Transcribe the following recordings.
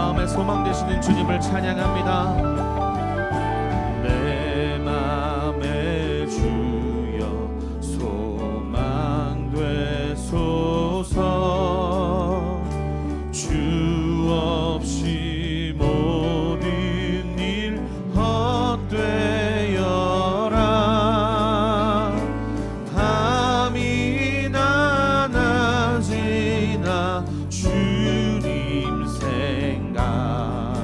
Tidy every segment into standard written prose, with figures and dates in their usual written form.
마음의 소망 되시는 주님을 찬양합니다. 내 마음의 주여 소망 되소서. 주 없이 모든 일 헛되어라. 밤이나 낮이나 주님 생각,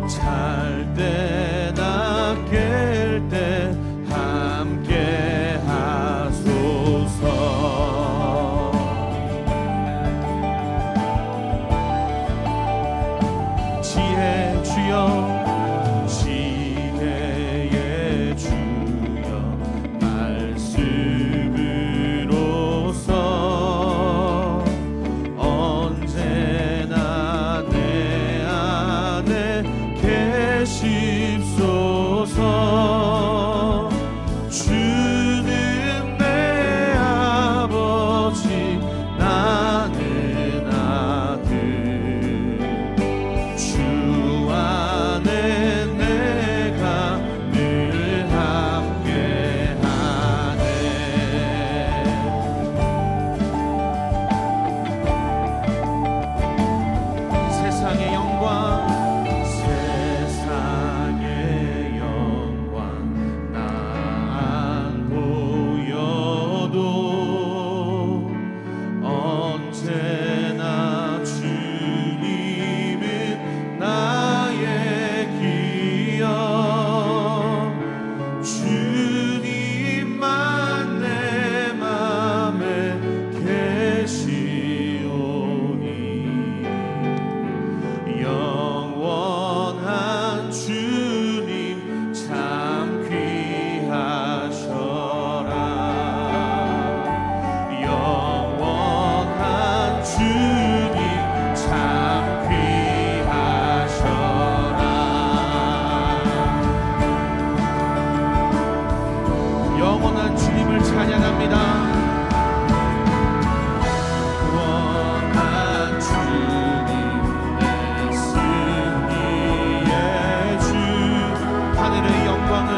잘 때나 깰 때 함께 하소서. 지혜 주여, 지혜의 주여, 말씀으로써 언제나 내 안에 계십소서. 주는 내 아버지, 나는 아들. 주 안에 내가 늘 함께하네. 세상의 영광, 세상의 영광 나 안 보여도 언제나 주님은 나의 기억. 주님만 내 맘에 계시오니 영원한 주님 참 귀하셔라. 영원한 주님 참 귀하셔라. 영원한 주님을 찬양합니다. 원한 주님, 내 승리의 주, 하늘의 영광을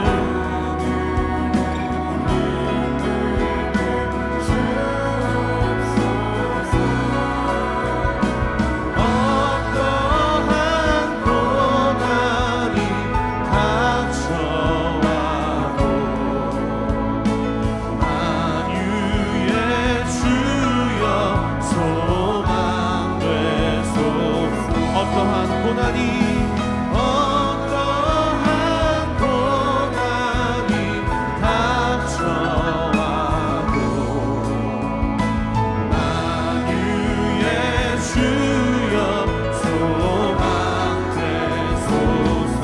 어떠한 고난이 닥쳐와도 만유의 주여 소망 되소서. 어떠한 고난이 닥쳐와도 만유의 주여 소망 되소서.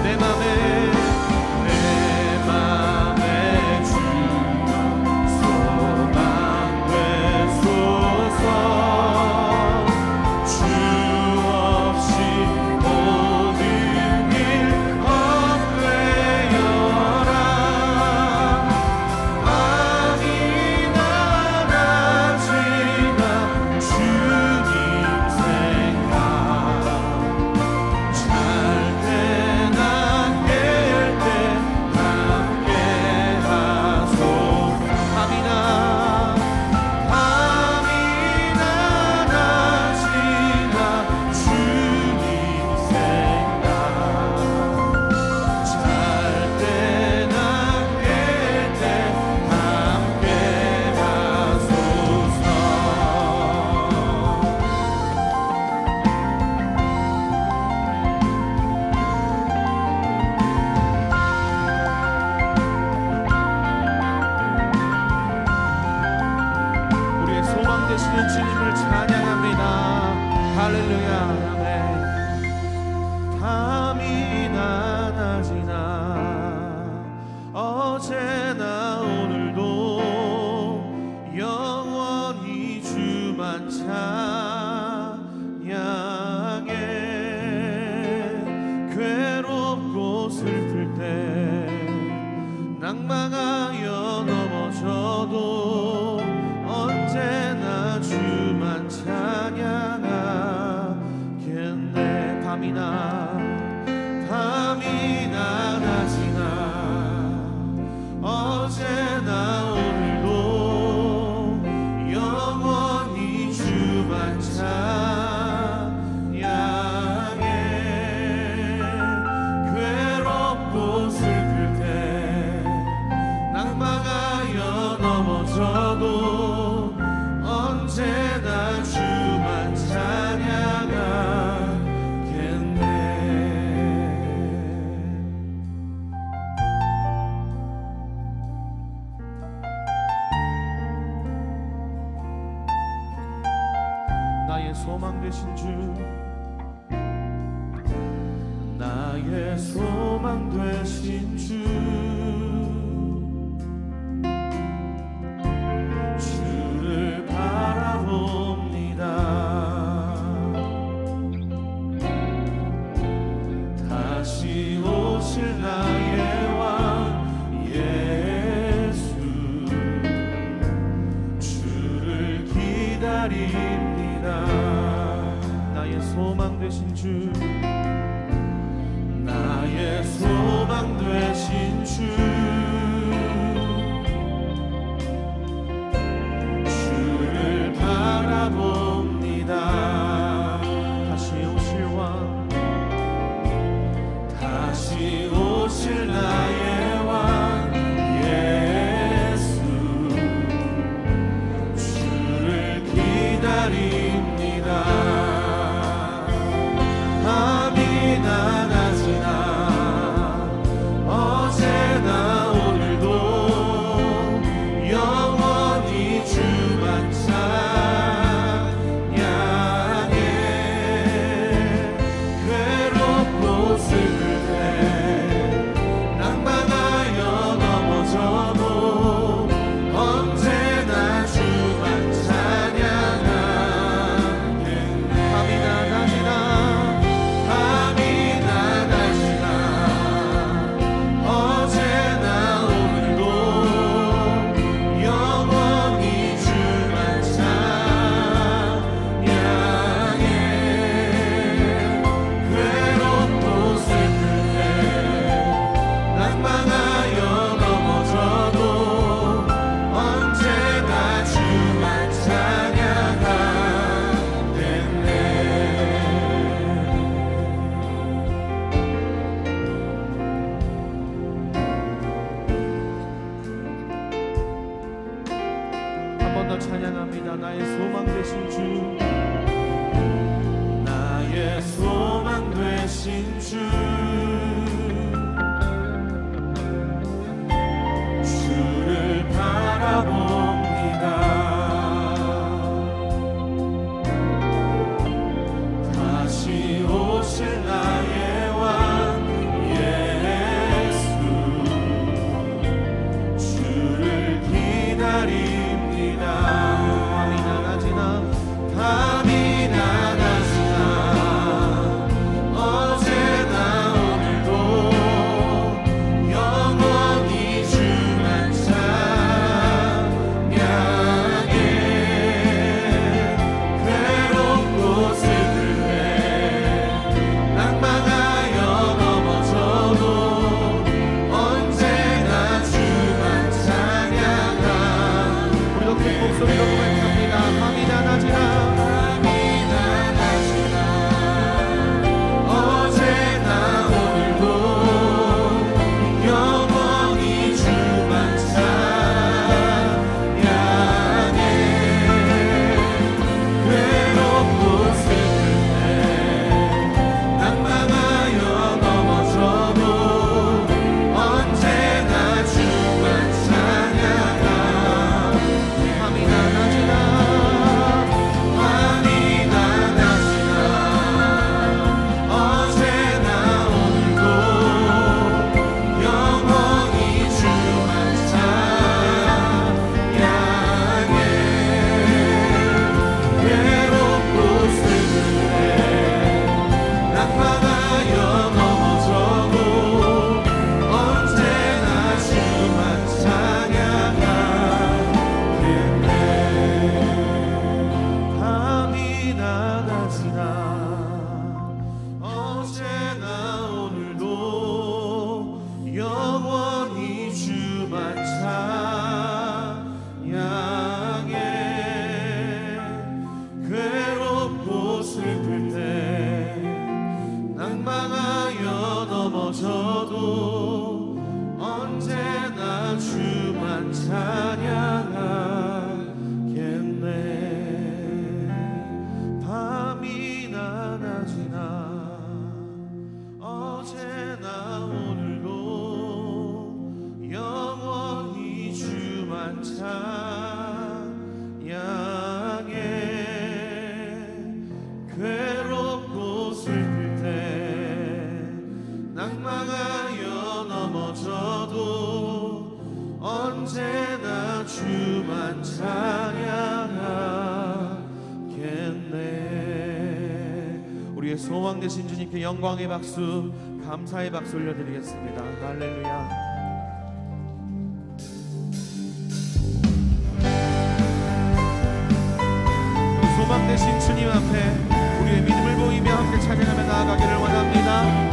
내 맘에 주여 소망 되소서. 주 없이 모든 일 헛되어라. 밤이나 낮이나 주님 생각, 잘 때나 깰 때 함께 하소서. 밤이나 낮이나 주님 생각, 잘 때나 깰 때 함께 하소서. 우리의 소망 되시는 주님을 찬양합니다. 할렐루야. 아멘. 밤이나 낮이나 어제나 오늘도 영원히 주만 찬양해. 괴롭고 슬플 때 낭망하여 넘어져도 언제나 주만 찬양. 나의 소망 되신 주, 나의 소망 되신 주, 주를 바라봅니다. 다시 오실 나의 왕 예수, 주를 기다립니다. 나의 소망 되신 주, 나의 소망 되신 주, 주를 바라봅니다. 다시 오실 왕, 다시 오실 나의 왕 예수, 주를 기다립니다. 밤이나 낮이나 어제나 오늘도 영원히 주만 찬양해. 괴롭고 슬플 때 낭만하여 넘어져도 언제나 주만 찬양하겠네. 밤이나 낮이나 밤이나 낮이나 어제나 오늘도 영원히 주만 찬양해. 괴롭고 슬플 때 낭만하여 넘어져도 언제나 주만 찬양하겠네. 한 번 더 찬양합니다. 나의 소망 되신 주, 나의 소망 되신 주, 주를 바라봅니다. 다시 오실 나의 왕 예수, 주를 기다립니다. 밤이나 낮이나 밤이나 낮이나 어제나 오늘도 영원히 주만 찬양해. 괴롭고 슬플 때 낭만하여 넘어져도 언제나 주만 찬양하. 우리도 큰 목소리로 고백합니다. 밤이나 낮이나 밤이나 낮이나 어제나 오늘도 영원히 주만 찬양해. 괴롭고 슬플 때 낭만하여 넘어져도 언제나 주만 찬양하. 밤이나 낮이나 소망 되신 주님께 영광의 박수, 감사의 박수 올려드리겠습니다. 할렐루야. 소망 되신 주님 앞에 우리의 믿음을 보이며 함께 찬양하며 나아가기를 원합니다.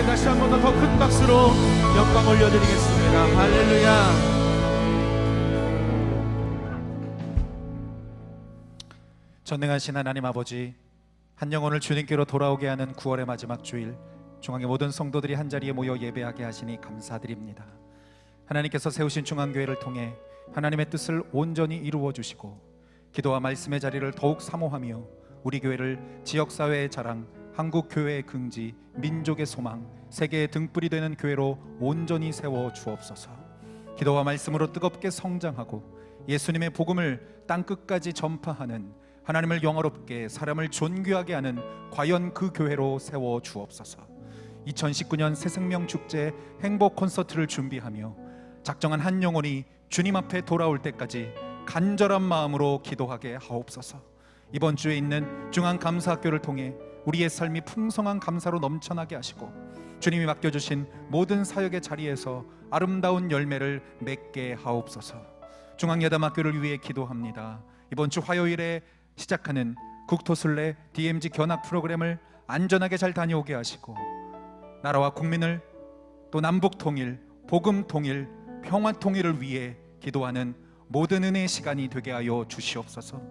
다시 한 번 더 큰 박수로 영광 올려드리겠습니다. 할렐루야. 전능하신 하나님 아버지, 한 영혼을 주님께로 돌아오게 하는 9월의 마지막 주일, 중앙의 모든 성도들이 한자리에 모여 예배하게 하시니 감사드립니다. 하나님께서 세우신 중앙교회를 통해 하나님의 뜻을 온전히 이루어 주시고 기도와 말씀의 자리를 더욱 사모하며 우리 교회를 지역사회의 자랑, 한국교회의 긍지, 민족의 소망, 세계의 등불이 되는 교회로 온전히 세워 주옵소서. 기도와 말씀으로 뜨겁게 성장하고 예수님의 복음을 땅끝까지 전파하는, 하나님을 영화롭게 사람을 존귀하게 하는 과연 그 교회로 세워 주옵소서. 2019년 새생명 축제 행복 콘서트를 준비하며 작정한 한 영혼이 주님 앞에 돌아올 때까지 간절한 마음으로 기도하게 하옵소서. 이번 주에 있는 중앙감사학교를 통해 우리의 삶이 풍성한 감사로 넘쳐나게 하시고 주님이 맡겨주신 모든 사역의 자리에서 아름다운 열매를 맺게 하옵소서. 중앙예담학교를 위해 기도합니다. 이번 주 화요일에 시작하는 국토순례 DMZ 견학 프로그램을 안전하게 잘 다녀오게 하시고 나라와 국민을 또 남북 통일, 복음 통일, 평화 통일을 위해 기도하는 모든 은혜의 시간이 되게 하여 주시옵소서.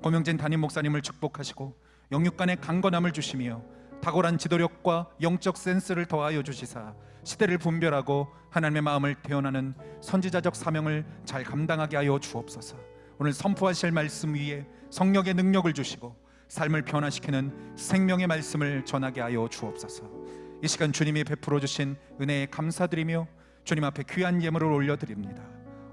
고명진 담임 목사님을 축복하시고 영육간의 강건함을 주시며 탁월한 지도력과 영적 센스를 더하여 주시사 시대를 분별하고 하나님의 마음을 태어나는 선지자적 사명을 잘 감당하게 하여 주옵소서. 오늘 선포하실 말씀 위에 성령의 능력을 주시고 삶을 변화시키는 생명의 말씀을 전하게 하여 주옵소서. 이 시간 주님이 베풀어 주신 은혜에 감사드리며 주님 앞에 귀한 예물을 올려드립니다.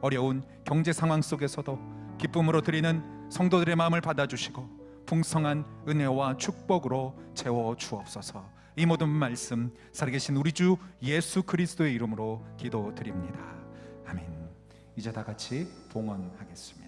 어려운 경제 상황 속에서도 기쁨으로 드리는 성도들의 마음을 받아주시고 풍성한 은혜와 축복으로 채워 주옵소서. 이 모든 말씀 살아계신 우리 주 예수 그리스도의 이름으로 기도드립니다. 아멘. 이제 다 같이 봉헌하겠습니다.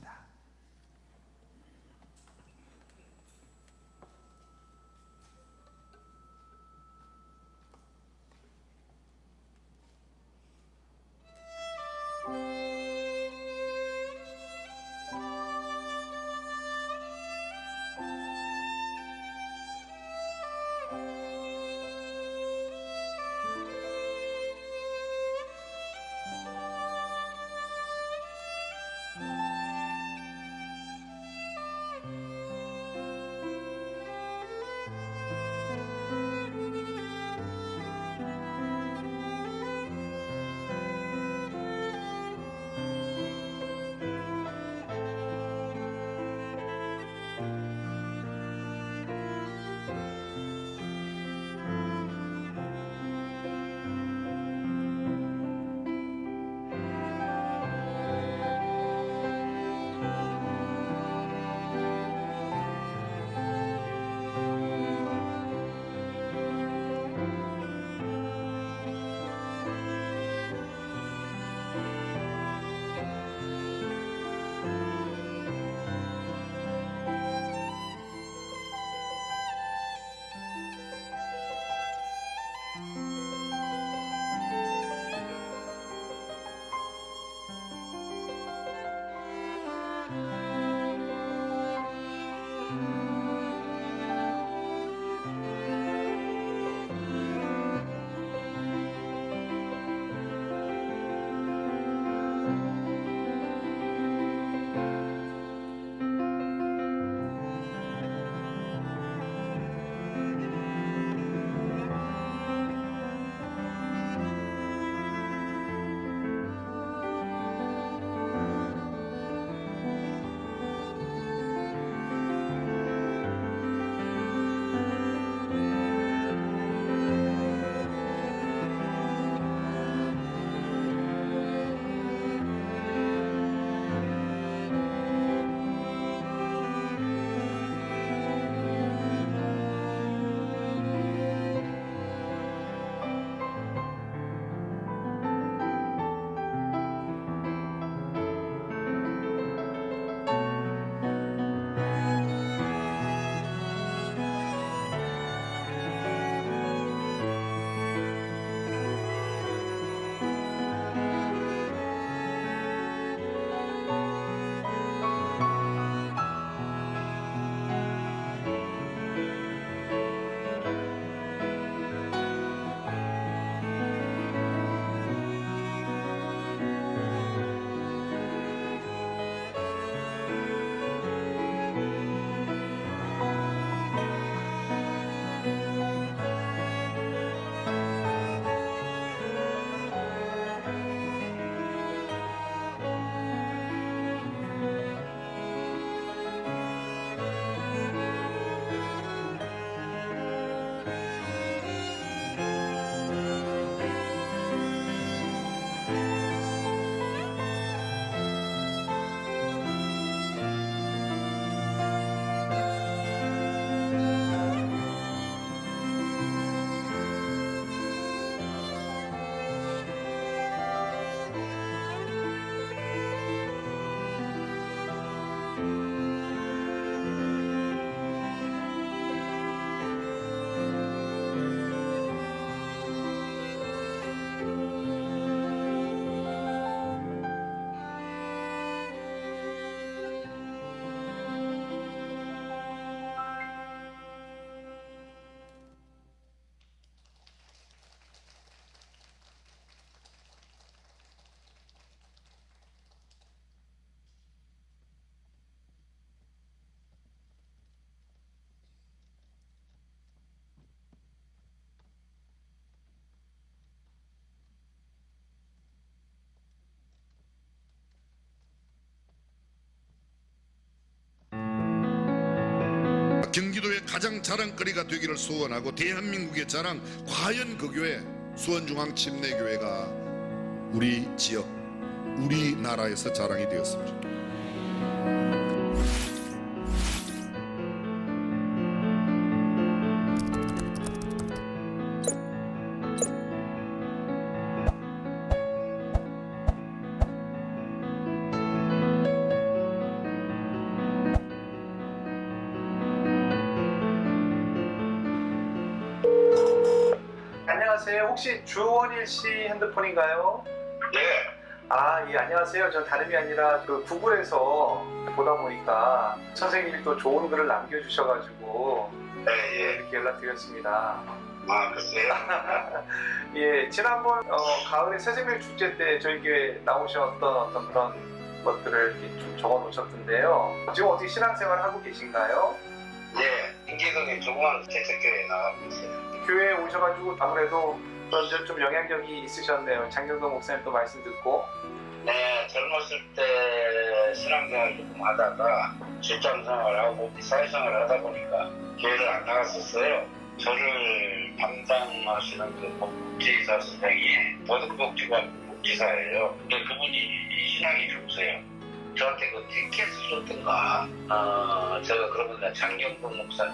경기도의 가장 자랑거리가 되기를 소원하고 대한민국의 자랑, 과연 그 교회 수원중앙침례교회가 우리 지역, 우리나라에서 자랑이 되었습니다. 안녕하세요. 혹시 주원일 씨 핸드폰인가요? 네. 예, 안녕하세요. 저 다름이 아니라 그 구글에서 보다 보니까 선생님이 또 좋은 글을 남겨주셔가지고 네, 이렇게 연락드렸습니다. 글쎄요. 예, 지난번 가을에 새생명 축제 때 저희 교회 나오셨던 어떤 그런 것들을 이렇게 좀 적어 놓으셨던데요. 지금 어떻게 신앙생활 하고 계신가요? 네, 인기동에 조그만 대책교회에 나가고 있어요. 교회에 오셔가지고 아무래도 좀 영향력이 있으셨네요. 장경동 목사님도 말씀 듣고. 네, 젊었을 때 신앙생활 조금 하다가 직장생활하고 사회생활을 하다 보니까 교회를 안 나갔었어요. 저를 담당하시는 그 복지사 선생이 보건복지관 복지사예요. 근데 그분이 신앙이 좋으세요. 저한테 그 티켓을 줬던가, 제가 그러면 장경동 목사님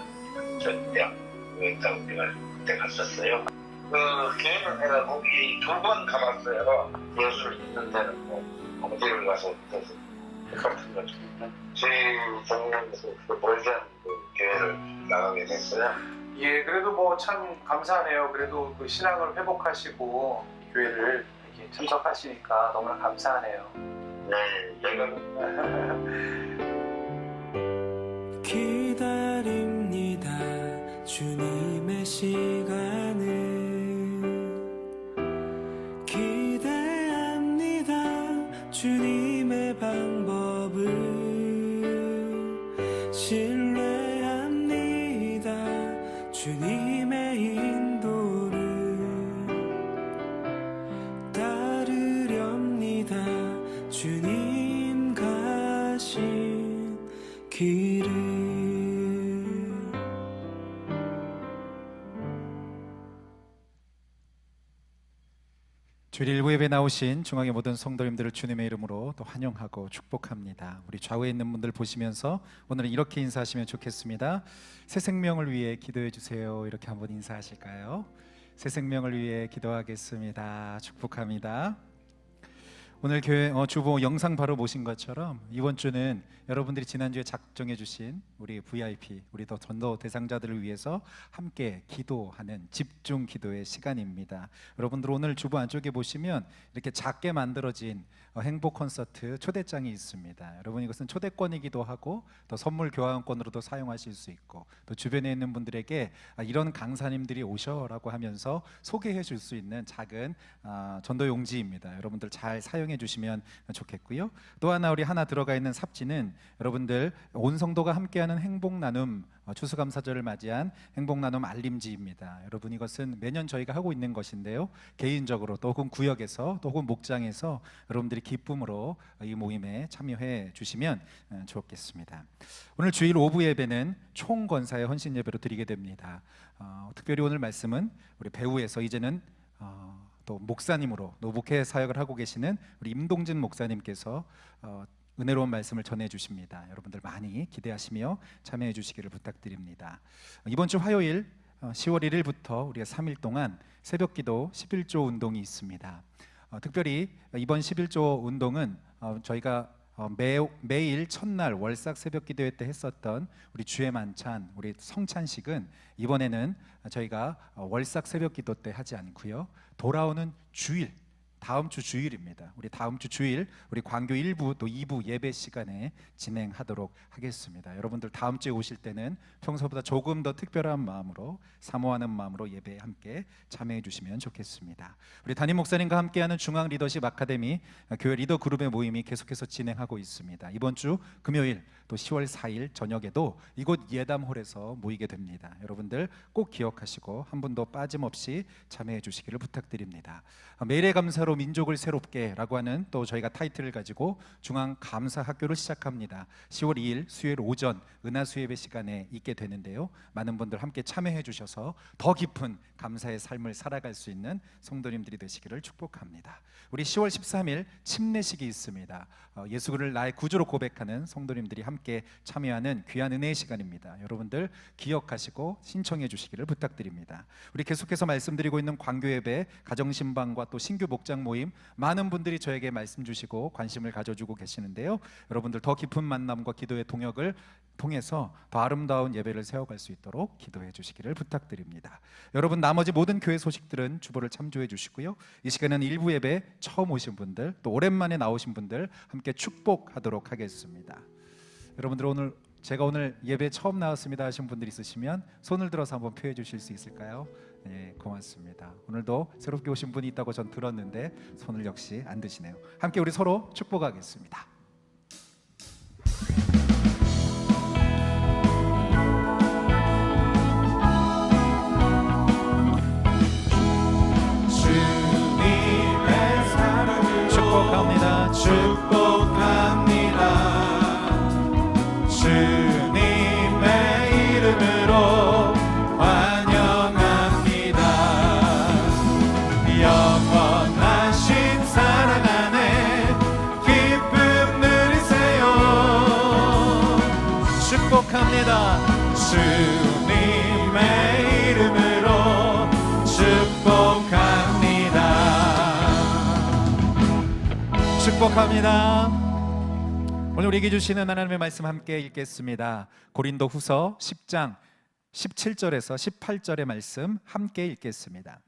저 대학 있다고 제가 그때 갔었어요. 그 교회는 내가 거기 2번 가봤어요. 예수를 믿는 데는 뭐 어디를 가서 같은 거죠. 저희 동네에서 그 멀지않은 그 교회를 나가게 됐어요. 예, 그래도 뭐 참 감사하네요. 그래도 그 신앙을 회복하시고 교회를 이렇게 참석하시니까 너무나 감사하네요. 네, 내가 기다립니다. 주님의 시간을 기대합니다. 주님의 방법을 신뢰합니다. 주님의 인도를 따르렵니다. 주님 가신 길을. 주일 일부 예배 나오신 중앙의 모든 성도님들을 주님의 이름으로 또 환영하고 축복합니다. 우리 좌우에 있는 분들 보시면서 오늘은 이렇게 인사하시면 좋겠습니다. 새 생명을 위해 기도해 주세요. 이렇게 한번 인사하실까요? 새 생명을 위해 기도하겠습니다. 축복합니다. 오늘 교회 주보 영상 바로 보신 것처럼 이번 주는 여러분들이 지난주에 작정해 주신 우리 VIP, 우리 더 전도 대상자들을 위해서 함께 기도하는 집중 기도의 시간입니다. 여러분들 오늘 주보 안쪽에 보시면 이렇게 작게 만들어진 행복 콘서트 초대장이 있습니다. 여러분 이것은 초대권이기도 하고 또 선물 교환권으로도 사용하실 수 있고 또 주변에 있는 분들에게 이런 강사님들이 오셔라고 하면서 소개해 줄 수 있는 작은 전도 용지입니다. 여러분들 잘 사용해 주시면 좋겠고요. 또 우리 하나 들어가 있는 삽지는 여러분들 온 성도가 함께하는 행복 나눔 추수감사절을 맞이한 행복 나눔 알림지입니다. 여러분 이것은 매년 저희가 하고 있는 것인데요. 개인적으로 또 혹은 구역에서 또 혹은 목장에서 여러분들이 기쁨으로 이 모임에 참여해 주시면 좋겠습니다. 오늘 주일 오부 예배는 총권사의 헌신 예배로 드리게 됩니다. 특별히 오늘 말씀은 우리 배우에서 이제는 또 목사님으로 노목회 사역을 하고 계시는 우리 임동진 목사님께서 은혜로운 말씀을 전해 주십니다. 여러분들 많이 기대하시며 참여해 주시기를 부탁드립니다. 이번 주 화요일 10월 1일부터 우리가 3일 동안 새벽기도 11조 운동이 있습니다. 특별히 이번 11조 운동은 저희가 매일 첫날 월삭 새벽기도회 때 했었던 우리 주의 만찬, 우리 성찬식은 이번에는 저희가 월삭 새벽기도 때 하지 않고요. 돌아오는 주일, 다음 주 주일입니다. 우리 다음 주 주일 우리 광교 1부 또 2부 예배 시간에 진행하도록 하겠습니다. 여러분들 다음 주에 오실 때는 평소보다 조금 더 특별한 마음으로 사모하는 마음으로 예배에 함께 참여해 주시면 좋겠습니다. 우리 담임 목사님과 함께하는 중앙 리더십 아카데미 교회 리더 그룹의 모임이 계속해서 진행하고 있습니다. 이번 주 금요일 또 10월 4일 저녁에도 이곳 예담홀에서 모이게 됩니다. 여러분들 꼭 기억하시고 한 분도 빠짐없이 참여해 주시기를 부탁드립니다. 매일의 감사로 힘으로 민족을 새롭게라고 하는 또 저희가 타이틀을 가지고 중앙 감사 학교를 시작합니다. 10월 2일 수요일 오전 은하수 예배 시간에 있게 되는데요. 많은 분들 함께 참여해 주셔서 더 깊은 감사의 삶을 살아갈 수 있는 성도님들이 되시기를 축복합니다. 우리 10월 13일 침례식이 있습니다. 예수를 나의 구주로 고백하는 성도님들이 함께 참여하는 귀한 은혜의 시간입니다. 여러분들 기억하시고 신청해 주시기를 부탁드립니다. 우리 계속해서 말씀드리고 있는 광교 예배, 가정신방과 또 신규 목장 모임, 많은 분들이 저에게 말씀 주시고 관심을 가져주고 계시는데요. 여러분들 더 깊은 만남과 기도의 동역을 통해서 더 아름다운 예배를 세워갈 수 있도록 기도해 주시기를 부탁드립니다. 여러분, 나머지 모든 교회 소식들은 주보를 참조해 주시고요. 이 시간은 일부 예배 처음 오신 분들, 또 오랜만에 나오신 분들 함께 축복하도록 하겠습니다. 여러분들, 제가 오늘 예배 처음 나왔습니다 하신 분들 있으시면 손을 들어서 한번 표해 주실 수 있을까요? 네, 고맙습니다. 오늘도 새롭게 오신 분이 있다고 전 들었는데 손을 역시 안 드시네요. 함께 우리 서로 축복하겠습니다. 축복합니다. 주님의 이름으로 환영합니다. 영원하신 사랑 안에 기쁨 누리세요. 축복합니다. 주님의 이름으로 축복합니다. 오늘 우리에게 주시는 하나님의 말씀 함께 읽겠습니다. 고린도 후서 10장 17절에서 18절의 말씀 함께 읽겠습니다.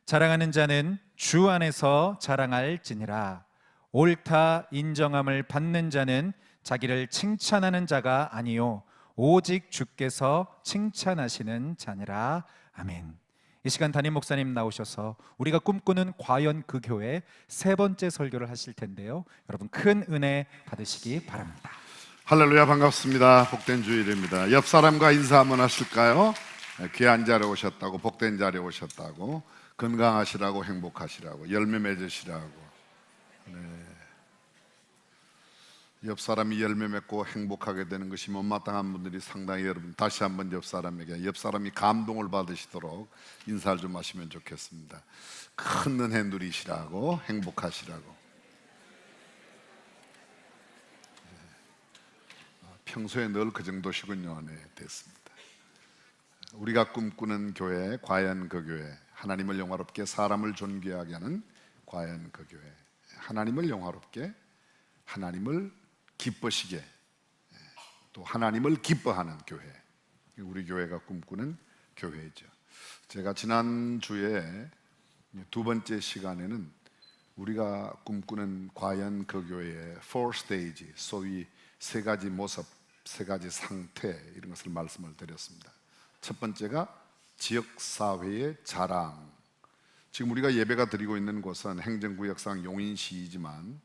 자랑하는 자는 주 안에서 자랑할지니라. 옳다 인정함을 받는 자는 자기를 칭찬하는 자가 아니요 오직 주께서 칭찬하시는 자니라. 아멘. 이 시간 담임 목사님 나오셔서 우리가 꿈꾸는 과연 그 교회 세 번째 설교를 하실 텐데요. 여러분 큰 은혜 받으시기 바랍니다. 할렐루야, 반갑습니다. 복된 주일입니다. 옆 사람과 인사 한번 하실까요? 귀한 자리에 오셨다고, 복된 자리에 오셨다고, 건강하시라고, 행복하시라고, 열매 맺으시라고. 네. 옆 사람이 열매 맺고 행복하게 되는 것이 못마땅한 분들이 상당히, 여러분 다시 한번 옆 사람이 감동을 받으시도록 인사를 좀 하시면 좋겠습니다. 큰 은혜 누리시라고, 행복하시라고. 평소에 늘 그 정도시군요. 네, 됐습니다. 우리가 꿈꾸는 교회, 과연 그 교회, 하나님을 영화롭게 사람을 존귀하게 하는 과연 그 교회, 하나님을 영화롭게, 하나님을 기뻐시게, 또 하나님을 기뻐하는 교회, 우리 교회가 꿈꾸는 교회이죠. 제가 지난주에 두 번째 시간에는 우리가 꿈꾸는 과연 그 교회의 4스테이지, 소위 세 가지 모습, 세 가지 상태, 이런 것을 말씀을 드렸습니다. 첫 번째가 지역사회의 자랑. 지금 우리가 예배가 드리고 있는 곳은 행정구역상 용인시이지만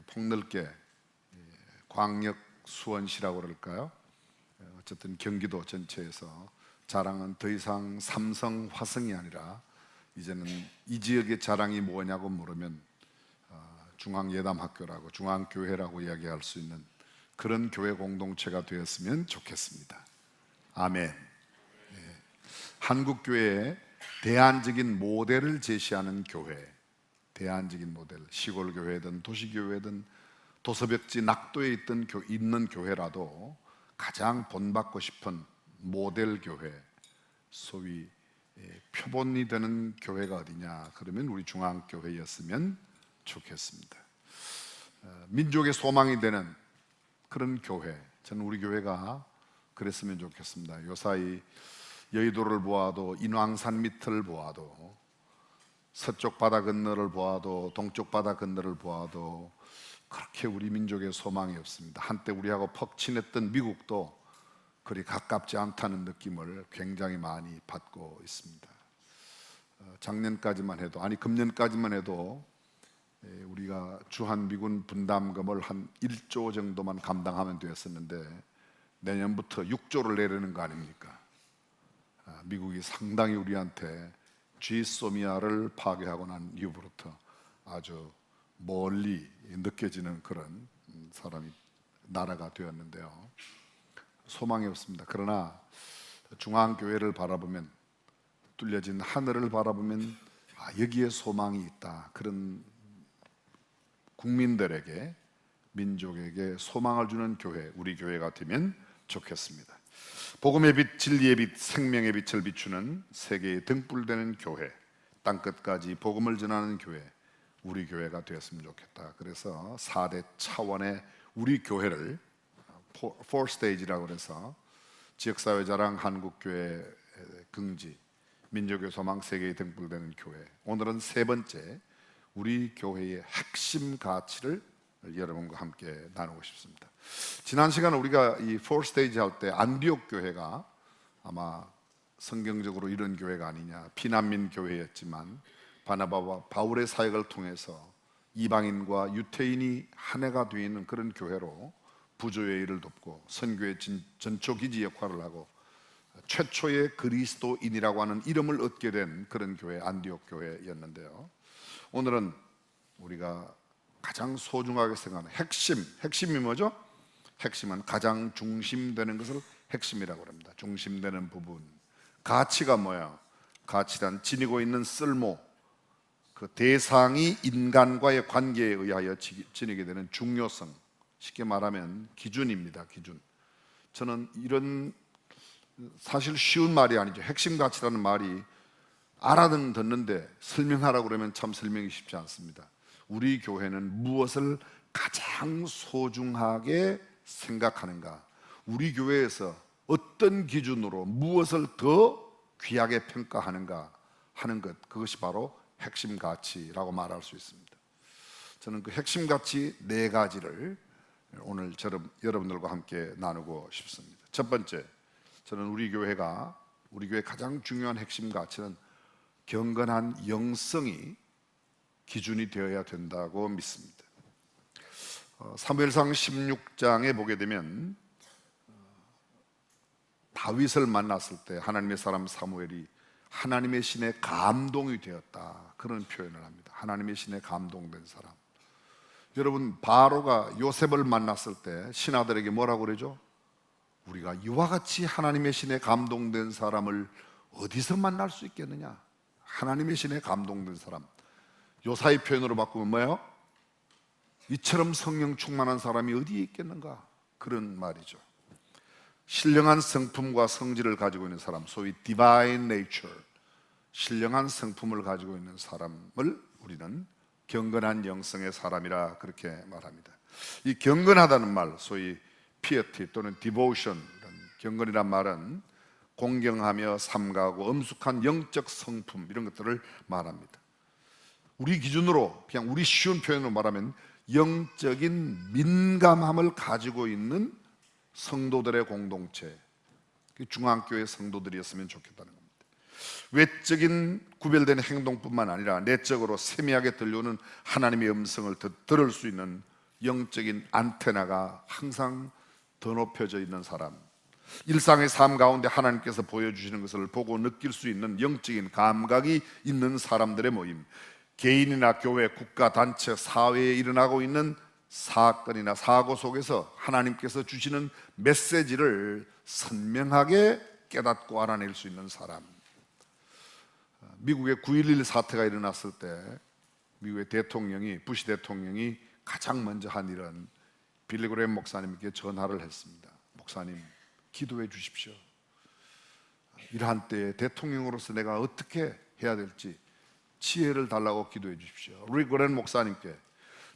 폭넓게 광역 수원시라고 그럴까요? 어쨌든 경기도 전체에서 자랑은 더 이상 삼성, 화성이 아니라 이제는 이 지역의 자랑이 뭐냐고 물으면 중앙예담학교라고, 중앙교회라고 이야기할 수 있는 그런 교회 공동체가 되었으면 좋겠습니다. 아멘. 한국교회의 대안적인 모델을 제시하는 교회, 대안적인 모델, 시골교회든 도시교회든 도서벽지 낙도에 있는 교회라도 가장 본받고 싶은 모델 교회, 소위 표본이 되는 교회가 어디냐? 그러면 우리 중앙교회였으면 좋겠습니다. 민족의 소망이 되는 그런 교회, 저는 우리 교회가 그랬으면 좋겠습니다. 요사이 여의도를 보아도, 인왕산 밑을 보아도, 서쪽 바다 건너를 보아도, 동쪽 바다 건너를 보아도 그렇게 우리 민족의 소망이 없습니다. 한때 우리하고 퍽 친했던 미국도 그리 가깝지 않다는 느낌을 굉장히 많이 받고 있습니다. 작년까지만 해도, 아니 금년까지만 해도 우리가 주한미군 분담금을 한 1조 정도만 감당하면 되었었는데 내년부터 6조를 내려는 거 아닙니까? 미국이 상당히 우리한테 쥐소미아를 파괴하고 난 이후부터 아주 멀리 느껴지는 그런 사람이 나라가 되었는데요. 소망이 없습니다. 그러나 중앙교회를 바라보면, 뚫려진 하늘을 바라보면 여기에 소망이 있다. 그런 국민들에게, 민족에게 소망을 주는 교회, 우리 교회가 되면 좋겠습니다. 복음의 빛, 진리의 빛, 생명의 빛을 비추는 세계의 등불되는 교회, 땅끝까지 복음을 전하는 교회, 우리 교회가 되었으면 좋겠다. 그래서 4대 차원의 우리 교회를 4스테이지라고 해서 지역사회 자랑, 한국교회 긍지, 민족의 소망, 세계의 등불되는 교회. 오늘은 세 번째, 우리 교회의 핵심 가치를 여러분과 함께 나누고 싶습니다. 지난 시간 우리가 이 4스테이지 할 때 안디옥 교회가 아마 성경적으로 이런 교회가 아니냐, 피난민 교회였지만 바나바와 바울의 사역을 통해서 이방인과 유태인이 한 해가 되어 있는 그런 교회로 부조의 일을 돕고 선교의 전초기지 역할을 하고 최초의 그리스도인이라고 하는 이름을 얻게 된 그런 교회, 안디옥 교회였는데요. 오늘은 우리가 가장 소중하게 생각하는 핵심이 뭐죠? 핵심은 가장 중심되는 것을 핵심이라고 합니다. 중심되는 부분. 가치가 뭐야? 가치란 지니고 있는 쓸모, 그 대상이 인간과의 관계에 의하여 지니게 되는 중요성, 쉽게 말하면 기준입니다. 기준. 저는 이런, 사실 쉬운 말이 아니죠. 핵심 가치라는 말이 알아는 듣는데 설명하라고 그러면 참 설명이 쉽지 않습니다. 우리 교회는 무엇을 가장 소중하게 생각하는가, 우리 교회에서 어떤 기준으로 무엇을 더 귀하게 평가하는가 하는 것, 그것이 바로 핵심 가치라고 말할 수 있습니다. 저는 그 핵심 가치 4가지를 오늘 여러분들과 함께 나누고 싶습니다. 첫 번째, 저는 우리 교회 가장 중요한 핵심 가치는 경건한 영성이 기준이 되어야 된다고 믿습니다. 사무엘상 16장에 보게 되면 다윗을 만났을 때 하나님의 사람 사무엘이 하나님의 신에 감동이 되었다, 그런 표현을 합니다. 하나님의 신에 감동된 사람. 여러분, 바로가 요셉을 만났을 때 신하들에게 뭐라고 그러죠? 우리가 이와 같이 하나님의 신에 감동된 사람을 어디서 만날 수 있겠느냐? 하나님의 신에 감동된 사람. 요사의 표현으로 바꾸면 뭐예요? 이처럼 성령 충만한 사람이 어디에 있겠는가? 그런 말이죠. 신령한 성품과 성질을 가지고 있는 사람, 소위 divine nature, 신령한 성품을 가지고 있는 사람을 우리는 경건한 영성의 사람이라 그렇게 말합니다. 이 경건하다는 말, 소위 piety 또는 devotion, 경건이란 말은 공경하며 삼가하고 엄숙한 영적 성품, 이런 것들을 말합니다. 우리 기준으로, 그냥 우리 쉬운 표현으로 말하면 영적인 민감함을 가지고 있는 성도들의 공동체, 중앙교회 성도들이었으면 좋겠다는 겁니다. 외적인 구별된 행동뿐만 아니라 내적으로 세미하게 들려오는 하나님의 음성을 들을 수 있는 영적인 안테나가 항상 더 높여져 있는 사람, 일상의 삶 가운데 하나님께서 보여주시는 것을 보고 느낄 수 있는 영적인 감각이 있는 사람들의 모임, 개인이나 교회, 국가, 단체, 사회에 일어나고 있는 사건이나 사고 속에서 하나님께서 주시는 메시지를 선명하게 깨닫고 알아낼 수 있는 사람. 미국의 9.11 사태가 일어났을 때 미국의 대통령이, 부시 대통령이 가장 먼저 한 일은 빌리 그레이엄 목사님께 전화를 했습니다. 목사님, 기도해 주십시오. 이러한 때에 대통령으로서 내가 어떻게 해야 될지 지혜를 달라고 기도해 주십시오. 빌리 그레이엄 목사님께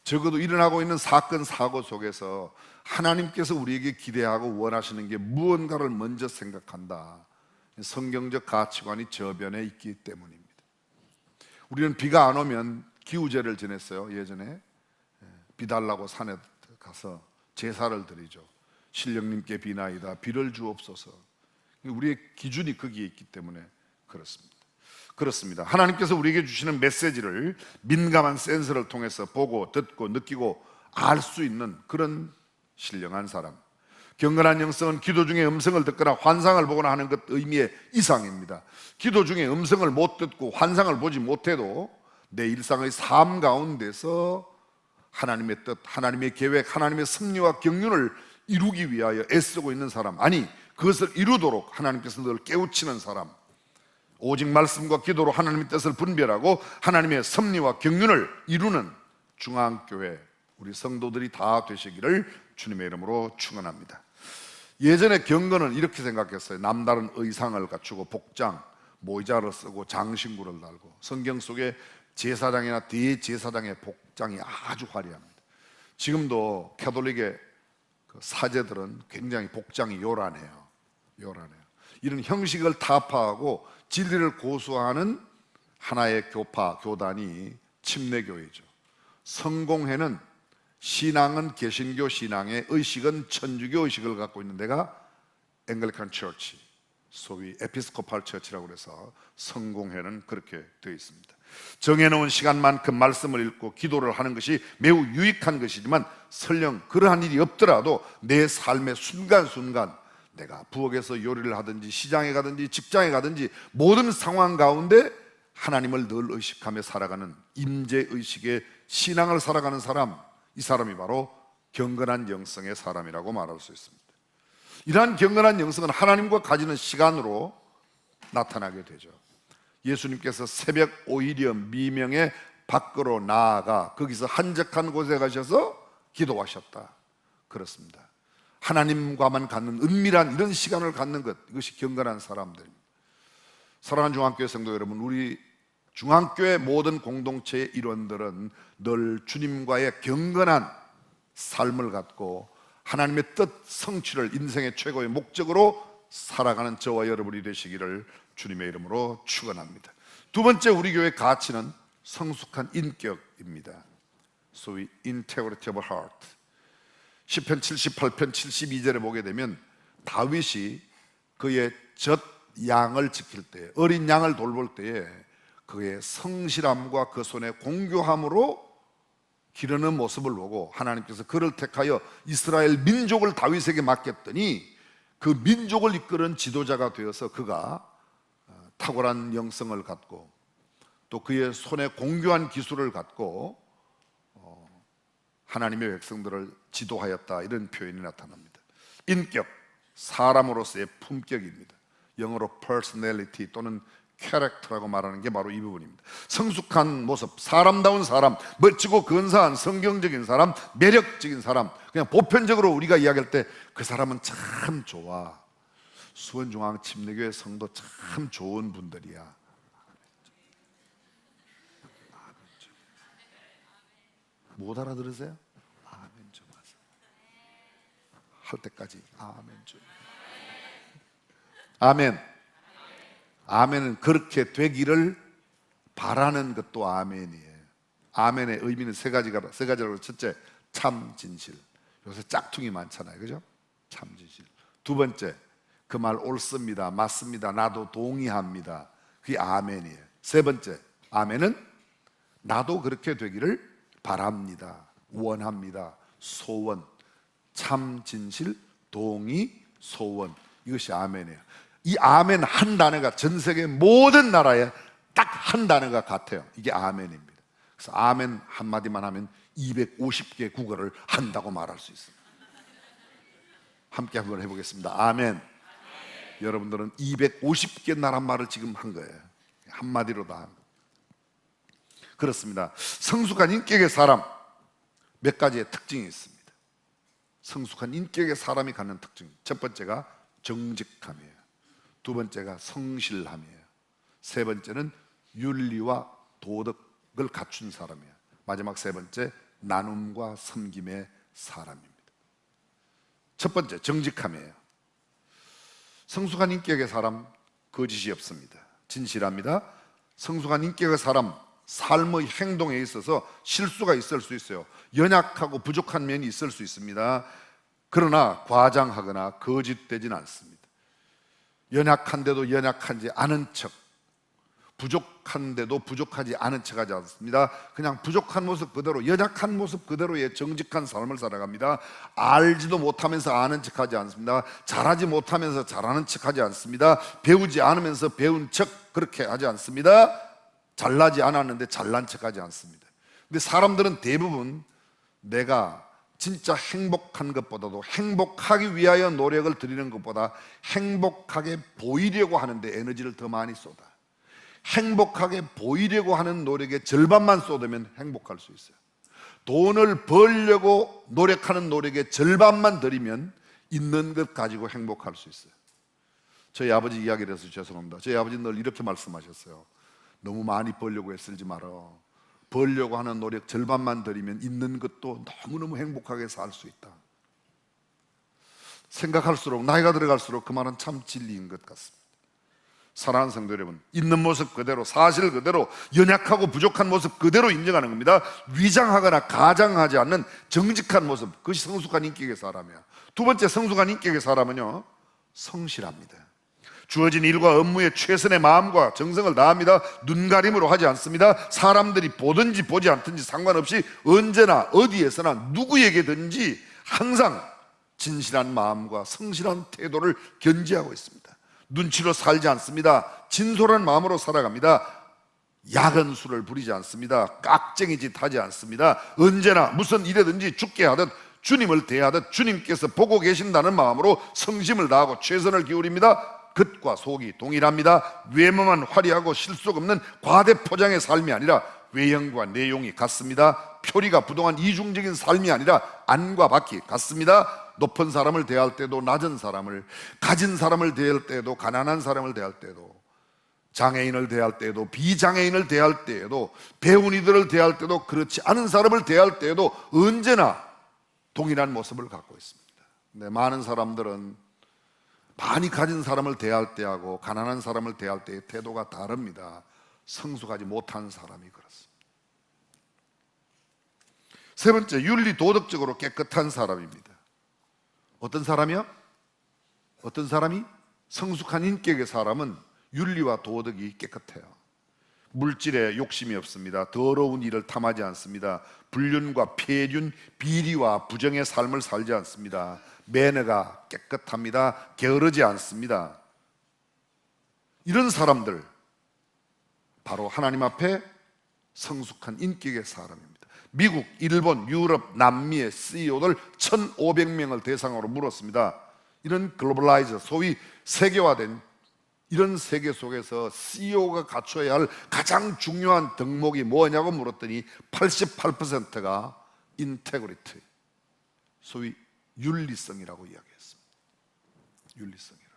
적어도 일어나고 있는 사건 사고 속에서 하나님께서 우리에게 기대하고 원하시는 게 무언가를 먼저 생각한다, 성경적 가치관이 저변에 있기 때문입니다. 우리는 비가 안 오면 기우제를 지냈어요. 예전에 비 달라고 산에 가서 제사를 드리죠. 신령님께 비나이다, 비를 주옵소서. 우리의 기준이 거기에 있기 때문에 그렇습니다. 하나님께서 우리에게 주시는 메시지를 민감한 센서를 통해서 보고 듣고 느끼고 알 수 있는 그런 신령한 사람. 경건한 영성은 기도 중에 음성을 듣거나 환상을 보거나 하는 것 의미의 이상입니다. 기도 중에 음성을 못 듣고 환상을 보지 못해도 내 일상의 삶 가운데서 하나님의 뜻, 하나님의 계획, 하나님의 섭리와 경륜을 이루기 위하여 애쓰고 있는 사람, 아니 그것을 이루도록 하나님께서 늘 깨우치는 사람, 오직 말씀과 기도로 하나님의 뜻을 분별하고 하나님의 섭리와 경륜을 이루는 중앙교회 우리 성도들이 다 되시기를 주님의 이름으로 축원합니다. 예전에 경건은 이렇게 생각했어요. 남다른 의상을 갖추고 복장, 모자를 쓰고 장신구를 달고, 성경 속에 제사장이나 대제사장의 복장이 아주 화려합니다. 지금도 캐톨릭의 그 사제들은 굉장히 복장이 요란해요. 이런 형식을 타파하고 진리를 고수하는 하나의 교파, 교단이 침례교회죠. 성공회는 신앙은 개신교 신앙의 의식은 천주교 의식을 갖고 있는 데가 앵글리칸 처치, 소위 에피스코팔 처치라고 해서 성공회는 그렇게 되어 있습니다. 정해놓은 시간만큼 말씀을 읽고 기도를 하는 것이 매우 유익한 것이지만 설령 그러한 일이 없더라도 내 삶의 순간순간 내가 부엌에서 요리를 하든지 시장에 가든지 직장에 가든지 모든 상황 가운데 하나님을 늘 의식하며 살아가는 임재의식의 신앙을 살아가는 사람, 이 사람이 바로 경건한 영성의 사람이라고 말할 수 있습니다. 이러한 경건한 영성은 하나님과 가지는 시간으로 나타나게 되죠. 예수님께서 새벽 오히려 미명에 밖으로 나아가 거기서 한적한 곳에 가셔서 기도하셨다. 그렇습니다. 하나님과만 갖는 은밀한 이런 시간을 갖는 것, 이것이 경건한 사람들입니다. 사랑하는 중앙교회 성도 여러분, 우리 중앙교회 모든 공동체의 일원들은 늘 주님과의 경건한 삶을 갖고 하나님의 뜻 성취를 인생의 최고의 목적으로 살아가는 저와 여러분이 되시기를 주님의 이름으로 축원합니다. 두 번째 우리 교회의 가치는 성숙한 인격입니다. 소위 integrity of heart. 시편 78편 72절에 보게 되면 다윗이 그의 젖 양을 지킬 때, 어린 양을 돌볼 때에 그의 성실함과 그 손의 공교함으로 기르는 모습을 보고 하나님께서 그를 택하여 이스라엘 민족을 다윗에게 맡겼더니 그 민족을 이끄는 지도자가 되어서 그가 탁월한 영성을 갖고 또 그의 손에 공교한 기술을 갖고 하나님의 백성들을 지도하였다, 이런 표현이 나타납니다. 인격, 사람으로서의 품격입니다. 영어로 personality 또는 character라고 말하는 게 바로 이 부분입니다. 성숙한 모습, 사람다운 사람, 멋지고 근사한 성경적인 사람, 매력적인 사람, 그냥 보편적으로 우리가 이야기할 때 그 사람은 참 좋아, 수원중앙 침례교회 성도 참 좋은 분들이야. 못 알아들으세요? 아멘 좀 하세요. 할 때까지 아멘 좀. 아멘. 아멘은 그렇게 되기를 바라는 것도 아멘이에요. 아멘의 의미는 세 가지라고. 첫째, 참 진실. 요새 짝퉁이 많잖아요, 그죠? 참 진실. 두 번째, 그 말 옳습니다, 맞습니다, 나도 동의합니다. 그게 아멘이에요. 세 번째, 아멘은 나도 그렇게 되기를 바랍니다, 원합니다, 소원. 참 진실, 동의, 소원. 이것이 아멘이에요. 이 아멘 한 단어가 전 세계 모든 나라에 딱 한 단어가 같아요. 이게 아멘입니다. 그래서 아멘 한마디만 하면 250개 국어를 한다고 말할 수 있습니다. 함께 한번 해보겠습니다. 아멘. 여러분들은 250개 나라 말을 지금 한 거예요. 한마디로 다 한 거예요. 그렇습니다. 성숙한 인격의 사람, 몇 가지의 특징이 있습니다. 성숙한 인격의 사람이 갖는 특징, 첫 번째가 정직함이에요. 두 번째가 성실함이에요. 세 번째는 윤리와 도덕을 갖춘 사람이에요. 마지막 세 번째, 나눔과 섬김의 사람입니다. 첫 번째, 정직함이에요. 성숙한 인격의 사람, 거짓이 없습니다. 진실합니다. 성숙한 인격의 사람, 삶의 행동에 있어서 실수가 있을 수 있어요. 연약하고 부족한 면이 있을 수 있습니다. 그러나 과장하거나 거짓되지는 않습니다. 연약한데도 연약하지 않은 척, 부족한데도 부족하지 않은 척 하지 않습니다. 그냥 부족한 모습 그대로, 연약한 모습 그대로의 정직한 삶을 살아갑니다. 알지도 못하면서 아는 척 하지 않습니다. 잘하지 못하면서 잘하는 척 하지 않습니다. 배우지 않으면서 배운 척 그렇게 하지 않습니다. 잘나지 않았는데 잘난 척하지 않습니다. 근데 사람들은 대부분 내가 진짜 행복한 것보다도 행복하기 위하여 노력을 들이는 것보다 행복하게 보이려고 하는데 에너지를 더 많이 쏟아. 행복하게 보이려고 하는 노력의 절반만 쏟으면 행복할 수 있어요. 돈을 벌려고 노력하는 노력의 절반만 들이면 있는 것 가지고 행복할 수 있어요. 저희 아버지 이야기를 해서 죄송합니다. 저희 아버지는 늘 이렇게 말씀하셨어요. 너무 많이 벌려고 애쓰지 마라. 벌려고 하는 노력 절반만 들이면 있는 것도 너무너무 행복하게 살 수 있다. 생각할수록 나이가 들어갈수록 그 말은 참 진리인 것 같습니다. 사랑하는 성도 여러분, 있는 모습 그대로, 사실 그대로, 연약하고 부족한 모습 그대로 인정하는 겁니다. 위장하거나 가장하지 않는 정직한 모습, 그것이 성숙한 인격의 사람이야. 두 번째 성숙한 인격의 사람은요, 성실합니다. 주어진 일과 업무에 최선의 마음과 정성을 다합니다. 눈가림으로 하지 않습니다. 사람들이 보든지 보지 않든지 상관없이 언제나 어디에서나 누구에게든지 항상 진실한 마음과 성실한 태도를 견지하고 있습니다. 눈치로 살지 않습니다. 진솔한 마음으로 살아갑니다. 야근 수를 부리지 않습니다. 깍쟁이 짓 하지 않습니다. 언제나 무슨 일이든지 죽게 하듯 주님을 대하듯 주님께서 보고 계신다는 마음으로 성심을 다하고 최선을 기울입니다. 겉과 속이 동일합니다. 외모만 화려하고 실속 없는 과대 포장의 삶이 아니라 외형과 내용이 같습니다. 표리가 부동한 이중적인 삶이 아니라 안과 밖이 같습니다. 높은 사람을 대할 때도 낮은 사람을, 가진 사람을 대할 때도 가난한 사람을 대할 때도, 장애인을 대할 때도 비장애인을 대할 때에도, 배운 이들을 대할 때도, 그렇지 않은 사람을 대할 때에도 언제나 동일한 모습을 갖고 있습니다. 근데 많은 사람들은 많이 가진 사람을 대할 때하고 가난한 사람을 대할 때의 태도가 다릅니다. 성숙하지 못한 사람이 그렇습니다. 세 번째, 윤리 도덕적으로 깨끗한 사람입니다. 어떤 사람이요? 어떤 사람이? 성숙한 인격의 사람은 윤리와 도덕이 깨끗해요. 물질에 욕심이 없습니다. 더러운 일을 탐하지 않습니다. 불륜과 폐륜, 비리와 부정의 삶을 살지 않습니다. 매너가 깨끗합니다. 게으르지 않습니다. 이런 사람들 바로 하나님 앞에 성숙한 인격의 사람입니다. 미국, 일본, 유럽, 남미의 CEO들 1,500명을 대상으로 물었습니다. 이런 글로벌라이저, 소위 세계화된 이런 세계 속에서 CEO가 갖춰야 할 가장 중요한 덕목이 뭐냐고 물었더니 88%가 인테그리티, 소위 윤리성이라고 이야기했습니다. 윤리성이라고.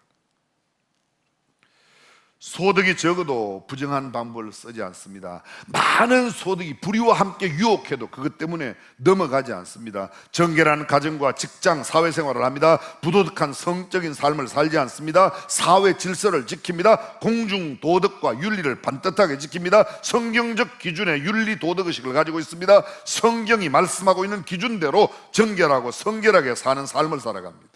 소득이 적어도 부정한 방법을 쓰지 않습니다. 많은 소득이 불의와 함께 유혹해도 그것 때문에 넘어가지 않습니다. 정결한 가정과 직장, 사회생활을 합니다. 부도덕한 성적인 삶을 살지 않습니다. 사회 질서를 지킵니다. 공중 도덕과 윤리를 반듯하게 지킵니다. 성경적 기준의 윤리 도덕의식을 가지고 있습니다. 성경이 말씀하고 있는 기준대로 정결하고 성결하게 사는 삶을 살아갑니다.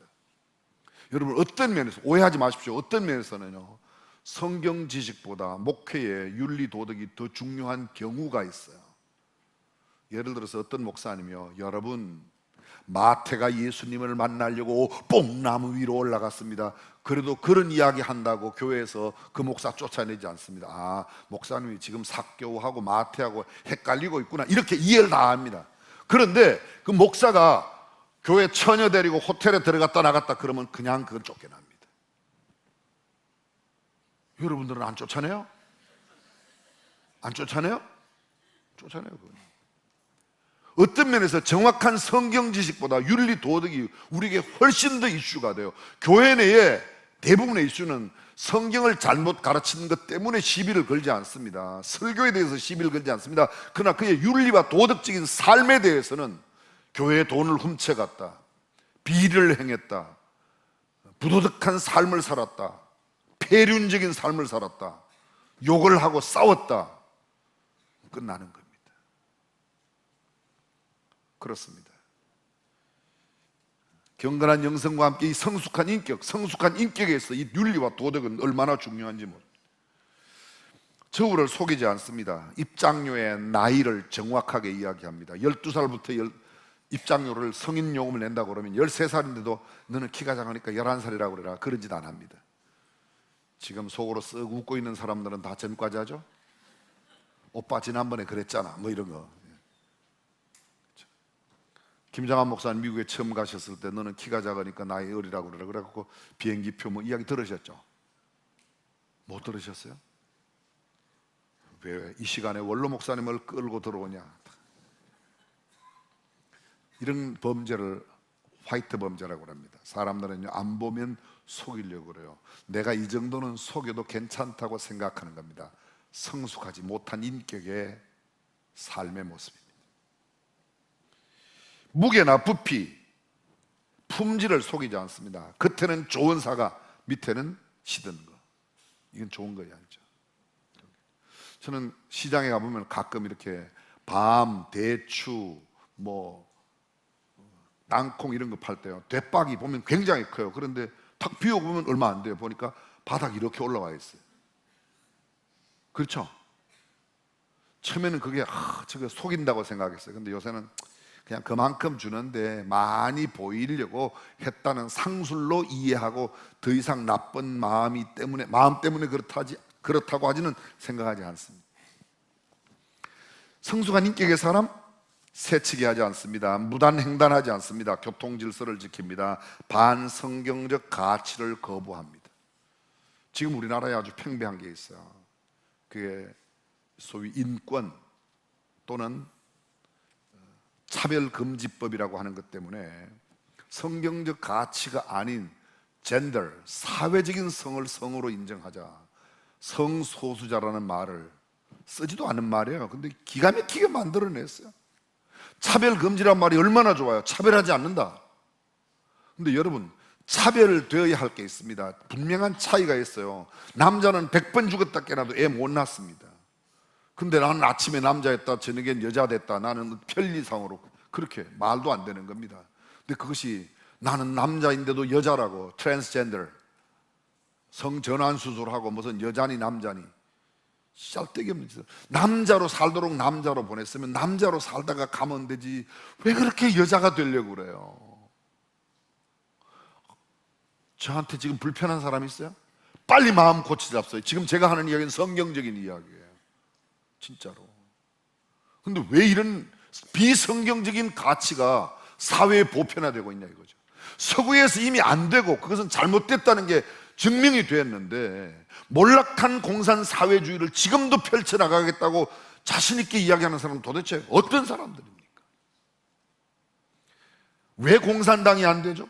여러분, 어떤 면에서 오해하지 마십시오. 어떤 면에서는요, 성경 지식보다 목회의 윤리 도덕이 더 중요한 경우가 있어요. 예를 들어서 어떤 목사님이요, 여러분, 마태가 예수님을 만나려고 뽕나무 위로 올라갔습니다. 그래도 그런 이야기 한다고 교회에서 그 목사 쫓아내지 않습니다. 아, 목사님이 지금 삭개오하고 마태하고 헷갈리고 있구나, 이렇게 이해를 다 합니다. 그런데 그 목사가 교회 처녀 데리고 호텔에 들어갔다 나갔다 그러면 그냥 그건 쫓겨납니다. 여러분들은 안 쫓아내요? 안 쫓아내요? 쫓아내요. 그건. 어떤 면에서 정확한 성경 지식보다 윤리 도덕이 우리에게 훨씬 더 이슈가 돼요. 교회 내에 대부분의 이슈는 성경을 잘못 가르치는 것 때문에 시비를 걸지 않습니다. 설교에 대해서 시비를 걸지 않습니다. 그러나 그의 윤리와 도덕적인 삶에 대해서는 교회의 돈을 훔쳐갔다, 비리를 행했다, 부도덕한 삶을 살았다, 폐륜적인 삶을 살았다, 욕을 하고 싸웠다, 끝나는 겁니다. 그렇습니다. 경건한 영성과 함께 이 성숙한 인격에서 이 윤리와 도덕은 얼마나 중요한지 모릅니다. 저우를 속이지 않습니다. 입장료의 나이를 정확하게 이야기합니다. 12살부터 입장료를 성인 요금을 낸다고 그러면 13살인데도 너는 키가 작으니까 11살이라고 그래라, 그런 짓 안 합니다. 지금 속으로 쓱 웃고 있는 사람들은 다 전과자죠? 오빠 지난번에 그랬잖아 뭐 이런 거. 김장한 목사님 미국에 처음 가셨을 때 너는 키가 작으니까 나이 어리라고 그러라 그래갖고 비행기표 뭐 이야기 들으셨죠? 못 들으셨어요? 왜 이 시간에 원로 목사님을 끌고 들어오냐? 이런 범죄를 화이트 범죄라고 합니다. 사람들은요 안 보면 속이려고 그래요. 내가 이 정도는 속여도 괜찮다고 생각하는 겁니다. 성숙하지 못한 인격의 삶의 모습입니다. 무게나 부피, 품질을 속이지 않습니다. 겉에는 좋은 사과, 밑에는 시든 거. 이건 좋은 거야, 아니죠? 저는 시장에 가보면 가끔 이렇게 밤, 대추, 뭐 땅콩 이런 거 팔 때요. 대박이 보면 굉장히 커요. 그런데 탁 비워보면 얼마 안 돼요. 보니까 바닥이 이렇게 올라와 있어요. 그렇죠? 처음에는 그게 저거 속인다고 생각했어요. 근데 요새는 그냥 그만큼 주는데 많이 보이려고 했다는 상술로 이해하고 더 이상 나쁜 마음 때문에 그렇다고 하지는 생각하지 않습니다. 성숙한 인격의 사람 새치기 하지 않습니다. 무단횡단하지 않습니다. 교통질서를 지킵니다. 반성경적 가치를 거부합니다. 지금 우리나라에 아주 팽배한 게 있어요. 그게 소위 인권 또는 차별금지법이라고 하는 것 때문에 성경적 가치가 아닌 젠더, 사회적인 성을 성으로 인정하자, 성소수자라는 말을 쓰지도 않은 말이에요. 근데 기가 막히게 만들어냈어요. 차별금지란 말이 얼마나 좋아요. 차별하지 않는다. 근데 여러분, 차별되어야 할 게 있습니다. 분명한 차이가 있어요. 남자는 100번 죽었다 깨나도 애 못 낳습니다. 근데 나는 아침에 남자였다, 저녁엔 여자 됐다, 나는 편리상으로, 그렇게 말도 안 되는 겁니다. 근데 그것이 나는 남자인데도 여자라고, 트랜스젠더, 성전환 수술하고 무슨 여자니 남자니, 쌀데기 없는 짓. 남자로 살도록 남자로 보냈으면 남자로 살다가 가면 되지, 왜 그렇게 여자가 되려고 그래요? 저한테 지금 불편한 사람 있어요? 빨리 마음 고쳐잡어요. 지금 제가 하는 이야기는 성경적인 이야기예요. 진짜로. 근데 왜 이런 비성경적인 가치가 사회에 보편화되고 있냐 이거죠. 서구에서 이미 안 되고 그것은 잘못됐다는 게 증명이 됐는데 몰락한 공산 사회주의를 지금도 펼쳐나가겠다고 자신 있게 이야기하는 사람은 도대체 어떤 사람들입니까? 왜 공산당이 안 되죠?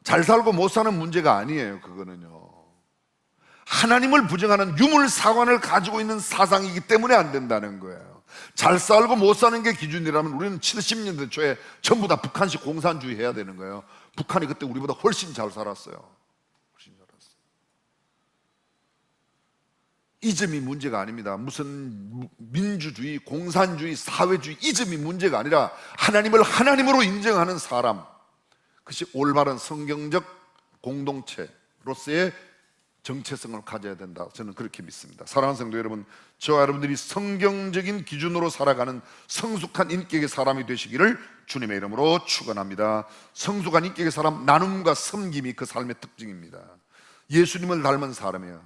잘 살고 못 사는 문제가 아니에요. 그거는요, 하나님을 부정하는 유물사관을 가지고 있는 사상이기 때문에 안 된다는 거예요. 잘 살고 못 사는 게 기준이라면 우리는 70년대 초에 전부 다 북한식 공산주의 해야 되는 거예요. 북한이 그때 우리보다 훨씬 잘 살았어요. 훨씬 잘 살았어요. 이 점이 문제가 아닙니다. 무슨 민주주의, 공산주의, 사회주의 이 점이 문제가 아니라 하나님을 하나님으로 인정하는 사람, 그것이 올바른 성경적 공동체로서의 정체성을 가져야 된다. 저는 그렇게 믿습니다. 사랑하는 성도 여러분, 저와 여러분들이 성경적인 기준으로 살아가는 성숙한 인격의 사람이 되시기를 주님의 이름으로 축원합니다. 성숙한 인격의 사람, 나눔과 섬김이 그 삶의 특징입니다. 예수님을 닮은 사람이에요.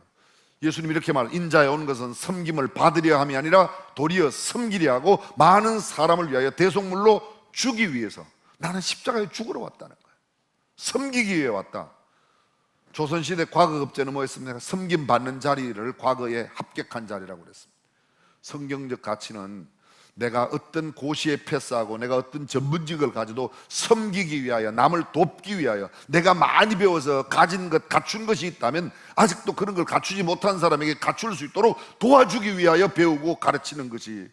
예수님이 이렇게 인자에 온 것은 섬김을 받으려 함이 아니라 도리어 섬기려 하고 많은 사람을 위하여 대속물로 주기 위해서, 나는 십자가에 죽으러 왔다는 거예요. 섬기기 위해 왔다. 조선시대 과거급제는 뭐였습니까? 섬김 받는 자리를 과거에 합격한 자리라고 그랬습니다. 성경적 가치는 내가 어떤 고시에 패스하고 내가 어떤 전문직을 가져도 섬기기 위하여, 남을 돕기 위하여, 내가 많이 배워서 가진 것, 갖춘 것이 있다면 아직도 그런 걸 갖추지 못한 사람에게 갖출 수 있도록 도와주기 위하여 배우고 가르치는 것이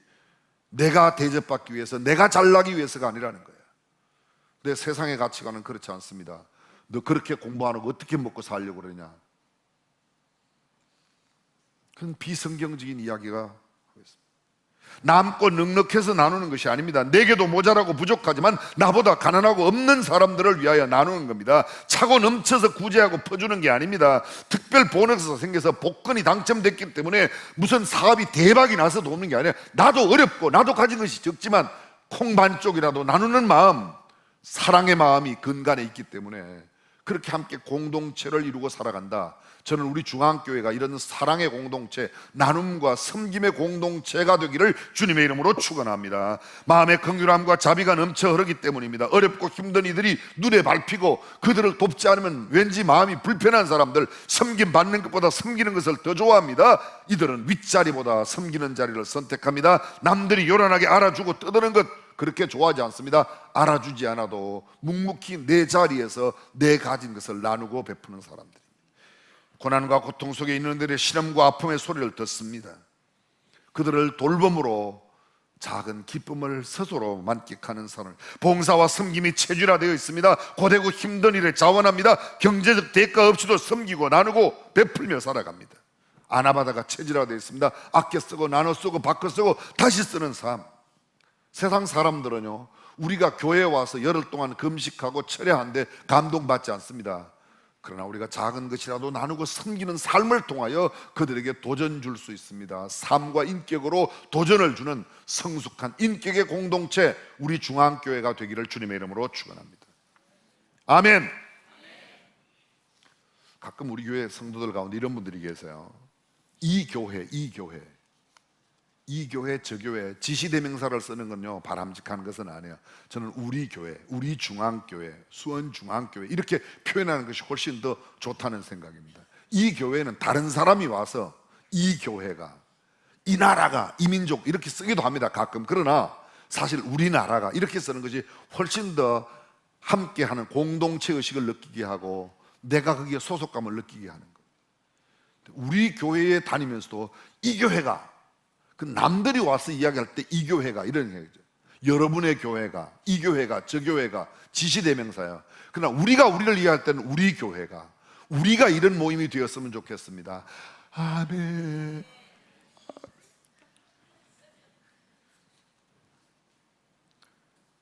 내가 대접받기 위해서, 내가 잘나기 위해서가 아니라는 거예요. 내 세상의 가치관은 그렇지 않습니다. 너 그렇게 공부 안 하고 어떻게 먹고 살려고 그러냐? 그건 비성경적인 이야기가 하고 있습니다. 남고 넉넉해서 나누는 것이 아닙니다. 내게도 모자라고 부족하지만 나보다 가난하고 없는 사람들을 위하여 나누는 겁니다. 차고 넘쳐서 구제하고 퍼주는 게 아닙니다. 특별 보너스가 생겨서 복권이 당첨됐기 때문에 무슨 사업이 대박이 나서도 없는 게 아니라, 나도 어렵고 나도 가진 것이 적지만 콩 반쪽이라도 나누는 마음, 사랑의 마음이 근간에 있기 때문에 그렇게 함께 공동체를 이루고 살아간다. 저는 우리 중앙교회가 이런 사랑의 공동체, 나눔과 섬김의 공동체가 되기를 주님의 이름으로 축원합니다. 마음의 긍휼함과 자비가 넘쳐 흐르기 때문입니다. 어렵고 힘든 이들이 눈에 밟히고 그들을 돕지 않으면 왠지 마음이 불편한 사람들, 섬김 받는 것보다 섬기는 것을 더 좋아합니다. 이들은 윗자리보다 섬기는 자리를 선택합니다. 남들이 요란하게 알아주고 떠드는 것 그렇게 좋아하지 않습니다. 알아주지 않아도 묵묵히 내 자리에서 내 가진 것을 나누고 베푸는 사람들, 고난과 고통 속에 있는 이들의 시름과 아픔의 소리를 듣습니다. 그들을 돌봄으로 작은 기쁨을 스스로 만끽하는 사람, 봉사와 섬김이 체질화되어 있습니다. 고되고 힘든 일에 자원합니다. 경제적 대가 없이도 섬기고 나누고 베풀며 살아갑니다. 아나바다가 체질화되어 있습니다. 아껴 쓰고 나눠 쓰고 바꿔 쓰고 다시 쓰는 삶. 세상 사람들은요, 우리가 교회에 와서 열흘 동안 금식하고 철야한데 감동받지 않습니다. 그러나 우리가 작은 것이라도 나누고 섬기는 삶을 통하여 그들에게 도전 줄 수 있습니다. 삶과 인격으로 도전을 주는 성숙한 인격의 공동체, 우리 중앙교회가 되기를 주님의 이름으로 축원합니다. 아멘. 가끔 우리 교회 성도들 가운데 이런 분들이 계세요. 이 교회 저 교회 지시대명사를 쓰는 건요 바람직한 것은 아니에요. 저는 우리 교회, 우리 중앙교회, 수원중앙교회 이렇게 표현하는 것이 훨씬 더 좋다는 생각입니다. 이 교회는 다른 사람이 와서 이 교회가, 이 나라가, 이 민족 이렇게 쓰기도 합니다 가끔. 그러나 사실 우리나라가 이렇게 쓰는 것이 훨씬 더 함께하는 공동체 의식을 느끼게 하고 내가 거기에 소속감을 느끼게 하는 거예요. 우리 교회에 다니면서도 이 교회가, 그 남들이 와서 이야기할 때 이 교회가 이런 얘기죠. 여러분의 교회가, 이 교회가, 저 교회가 지시대명사야. 그러나 우리가 우리를 이해할 때는 우리 교회가, 우리가 이런 모임이 되었으면 좋겠습니다. 아멘.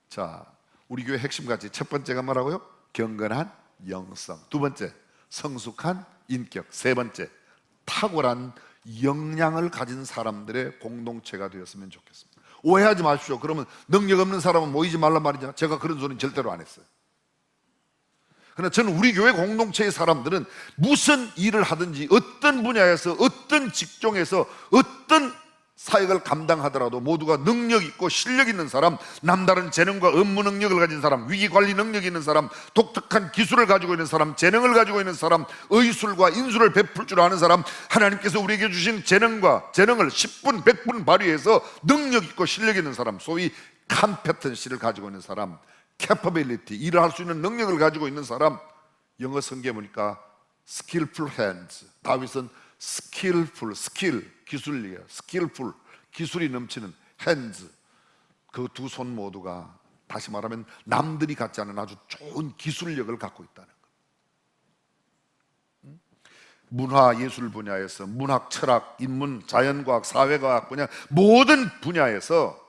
자, 우리 교회 핵심 가치 첫 번째가 뭐라고요? 경건한 영성. 두 번째, 성숙한 인격. 세 번째, 탁월한 역량을 가진 사람들의 공동체가 되었으면 좋겠습니다. 오해하지 마십시오. 그러면 능력 없는 사람은 모이지 말란 말이죠. 제가 그런 소리는 절대로 안 했어요. 그러나 저는 우리 교회 공동체의 사람들은 무슨 일을 하든지 어떤 분야에서 어떤 직종에서 어떤 사역을 감당하더라도 모두가 능력 있고 실력 있는 사람, 남다른 재능과 업무 능력을 가진 사람, 위기관리 능력이 있는 사람, 독특한 기술을 가지고 있는 사람, 재능을 가지고 있는 사람, 의술과 인술을 베풀 줄 아는 사람, 하나님께서 우리에게 주신 재능을 10분, 100분 발휘해서 능력 있고 실력 있는 사람, 소위 컴페턴시를 가지고 있는 사람, capability, 일을 할 수 있는 능력을 가지고 있는 사람. 영어 성경에 보니까 skillful hands, 다윗은 skillful, 기술이에요. skillful, 기술이 넘치는 hands, 그 두 손 모두가 다시 말하면 남들이 갖지 않은 아주 좋은 기술력을 갖고 있다는 것. 문화 예술 분야에서 문학, 철학, 인문, 자연과학, 사회과학 분야 모든 분야에서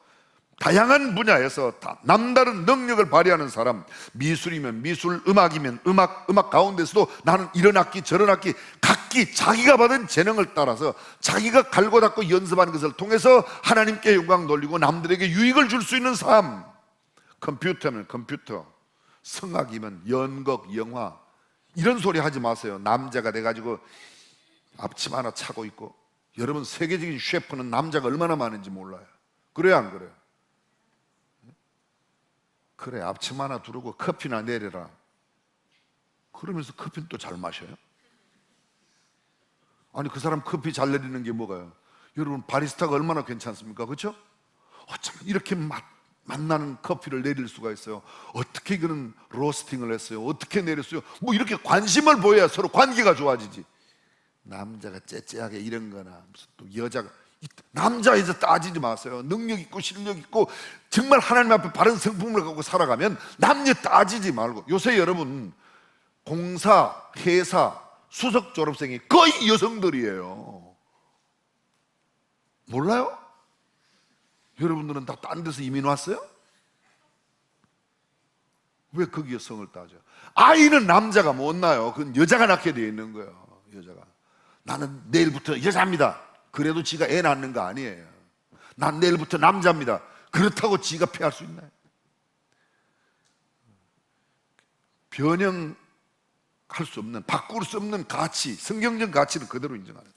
다양한 분야에서 다 남다른 능력을 발휘하는 사람, 미술이면 미술, 음악이면 음악 가운데서도 나는 이런 악기 저런 악기 각기 자기가 받은 재능을 따라서 자기가 갈고 닦고 연습하는 것을 통해서 하나님께 영광 돌리고 남들에게 유익을 줄 수 있는 삶. 컴퓨터면 컴퓨터, 성악이면 연극, 영화 이런 소리 하지 마세요. 남자가 돼가지고 앞치마 하나 차고 있고. 여러분, 세계적인 셰프는 남자가 얼마나 많은지 몰라요. 그래요 안 그래요? 그래, 앞치마 하나 두르고 커피나 내려라. 그러면서 커피는 또 잘 마셔요? 아니, 그 사람 커피 잘 내리는 게 뭐가요? 여러분, 바리스타가 얼마나 괜찮습니까? 그렇죠? 어쩜 이렇게 맛나는 커피를 내릴 수가 있어요? 어떻게 그는 로스팅을 했어요? 어떻게 내렸어요? 뭐 이렇게 관심을 보여야 서로 관계가 좋아지지. 남자가 째째하게 이런 거나 무슨 또 여자가, 남자에서 따지지 마세요. 능력 있고 실력 있고 정말 하나님 앞에 바른 성품을 갖고 살아가면 남녀 따지지 말고. 요새 여러분, 공사, 회사, 수석 졸업생이 거의 여성들이에요. 몰라요? 여러분들은 다 딴 데서 이민 왔어요? 왜 거기에 성을 따져요? 아이는 남자가 못 낳아요. 그건 여자가 낳게 되어 있는 거예요. 여자가. 나는 내일부터 여자입니다. 그래도 지가 애 낳는 거 아니에요. 난 내일부터 남자입니다. 그렇다고 지가 피할 수 있나요? 변형 할 수 없는, 바꿀 수 없는 가치, 성경적 가치를 그대로 인정하는,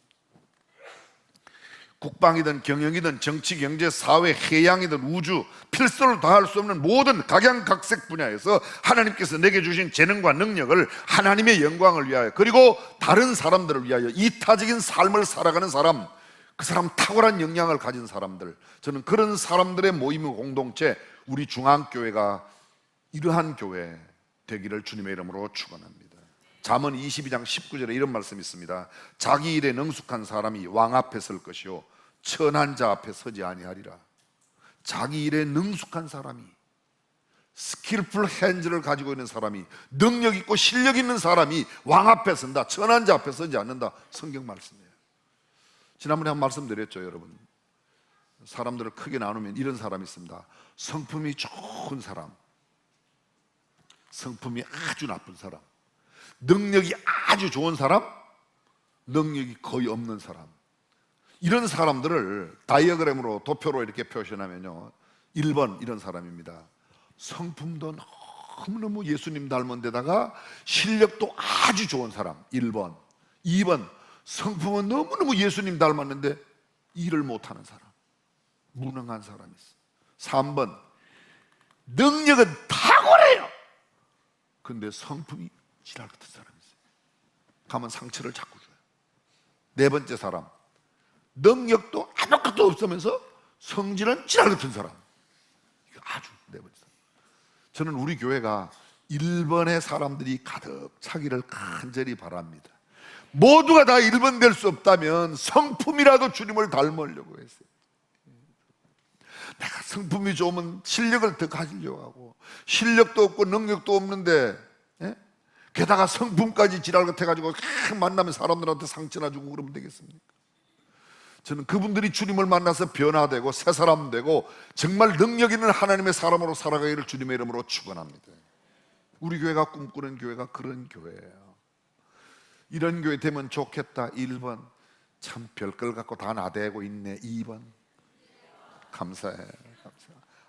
국방이든 경영이든 정치, 경제, 사회, 해양이든 우주, 필서를 다할 수 없는 모든 각양각색 분야에서 하나님께서 내게 주신 재능과 능력을 하나님의 영광을 위하여, 그리고 다른 사람들을 위하여 이타적인 삶을 살아가는 사람, 그 사람 탁월한 역량을 가진 사람들, 저는 그런 사람들의 모임의 공동체, 우리 중앙교회가 이러한 교회 되기를 주님의 이름으로 축원합니다. 잠언 22장 19절에 이런 말씀이 있습니다. 자기 일에 능숙한 사람이 왕 앞에 설 것이요 천한 자 앞에 서지 아니하리라. 자기 일에 능숙한 사람이, 스킬풀 핸즈를 가지고 있는 사람이, 능력 있고 실력 있는 사람이 왕 앞에 선다, 천한 자 앞에 서지 않는다. 성경 말씀이에요. 지난번에 한 말씀 드렸죠. 여러분, 사람들을 크게 나누면 이런 사람이 있습니다. 성품이 좋은 사람, 성품이 아주 나쁜 사람, 능력이 아주 좋은 사람, 능력이 거의 없는 사람. 이런 사람들을 다이어그램으로, 도표로 이렇게 표현하면요, 1번 이런 사람입니다. 성품도 너무너무 예수님 닮은 데다가 실력도 아주 좋은 사람, 1번. 2번, 성품은 너무너무 예수님 닮았는데 일을 못하는 사람, 무능한 사람이 있어. 3번, 능력은 탁월해요, 근데 성품이 지랄 같은 사람이 있어요. 가면 상처를 자꾸 줘요. 4번째 사람, 능력도 아무것도 없으면서 성질은 지랄 같은 사람. 이거 아주 4번째 사람. 저는 우리 교회가 1번의 사람들이 가득 차기를 간절히 바랍니다. 모두가 다 1번 될 수 없다면 성품이라도 주님을 닮으려고 했어요. 내가 성품이 좋으면 실력을 더 가지려고 하고, 실력도 없고 능력도 없는데, 예? 게다가 성품까지 지랄 같아가지고 만나면 사람들한테 상처나 주고 그러면 되겠습니까? 저는 그분들이 주님을 만나서 변화되고 새 사람 되고 정말 능력 있는 하나님의 사람으로 살아가기를 주님의 이름으로 축원합니다. 우리 교회가 꿈꾸는 교회가 그런 교회예요. 이런 교회 되면 좋겠다. 1번, 참 별걸 갖고 다 나대고 있네. 2번, 감사해.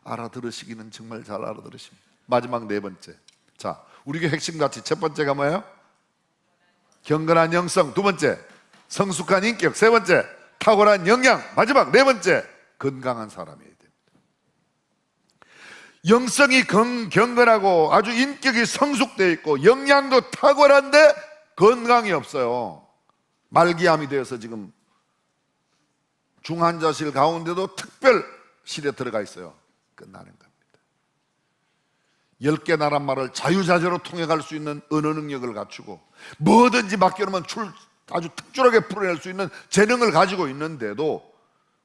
알아들으시기는 정말 잘 알아들으십니다. 마지막 4번째. 자, 우리 교회 핵심 가치 첫 번째가 뭐예요? 경건한 영성. 2번째, 성숙한 인격. 3번째, 탁월한 역량. 마지막 4번째, 건강한 사람이어야 됩니다. 영성이 경건하고 아주 인격이 성숙되어 있고 역량도 탁월한데 건강이 없어요. 말기암이 되어서 지금 중환자실 가운데도 특별실에 들어가 있어요. 끝나는 겁니다. 10개 나라 말을 자유자재로 통역할 수 있는 언어 능력을 갖추고 뭐든지 맡겨놓으면 아주 특출하게 풀어낼 수 있는 재능을 가지고 있는데도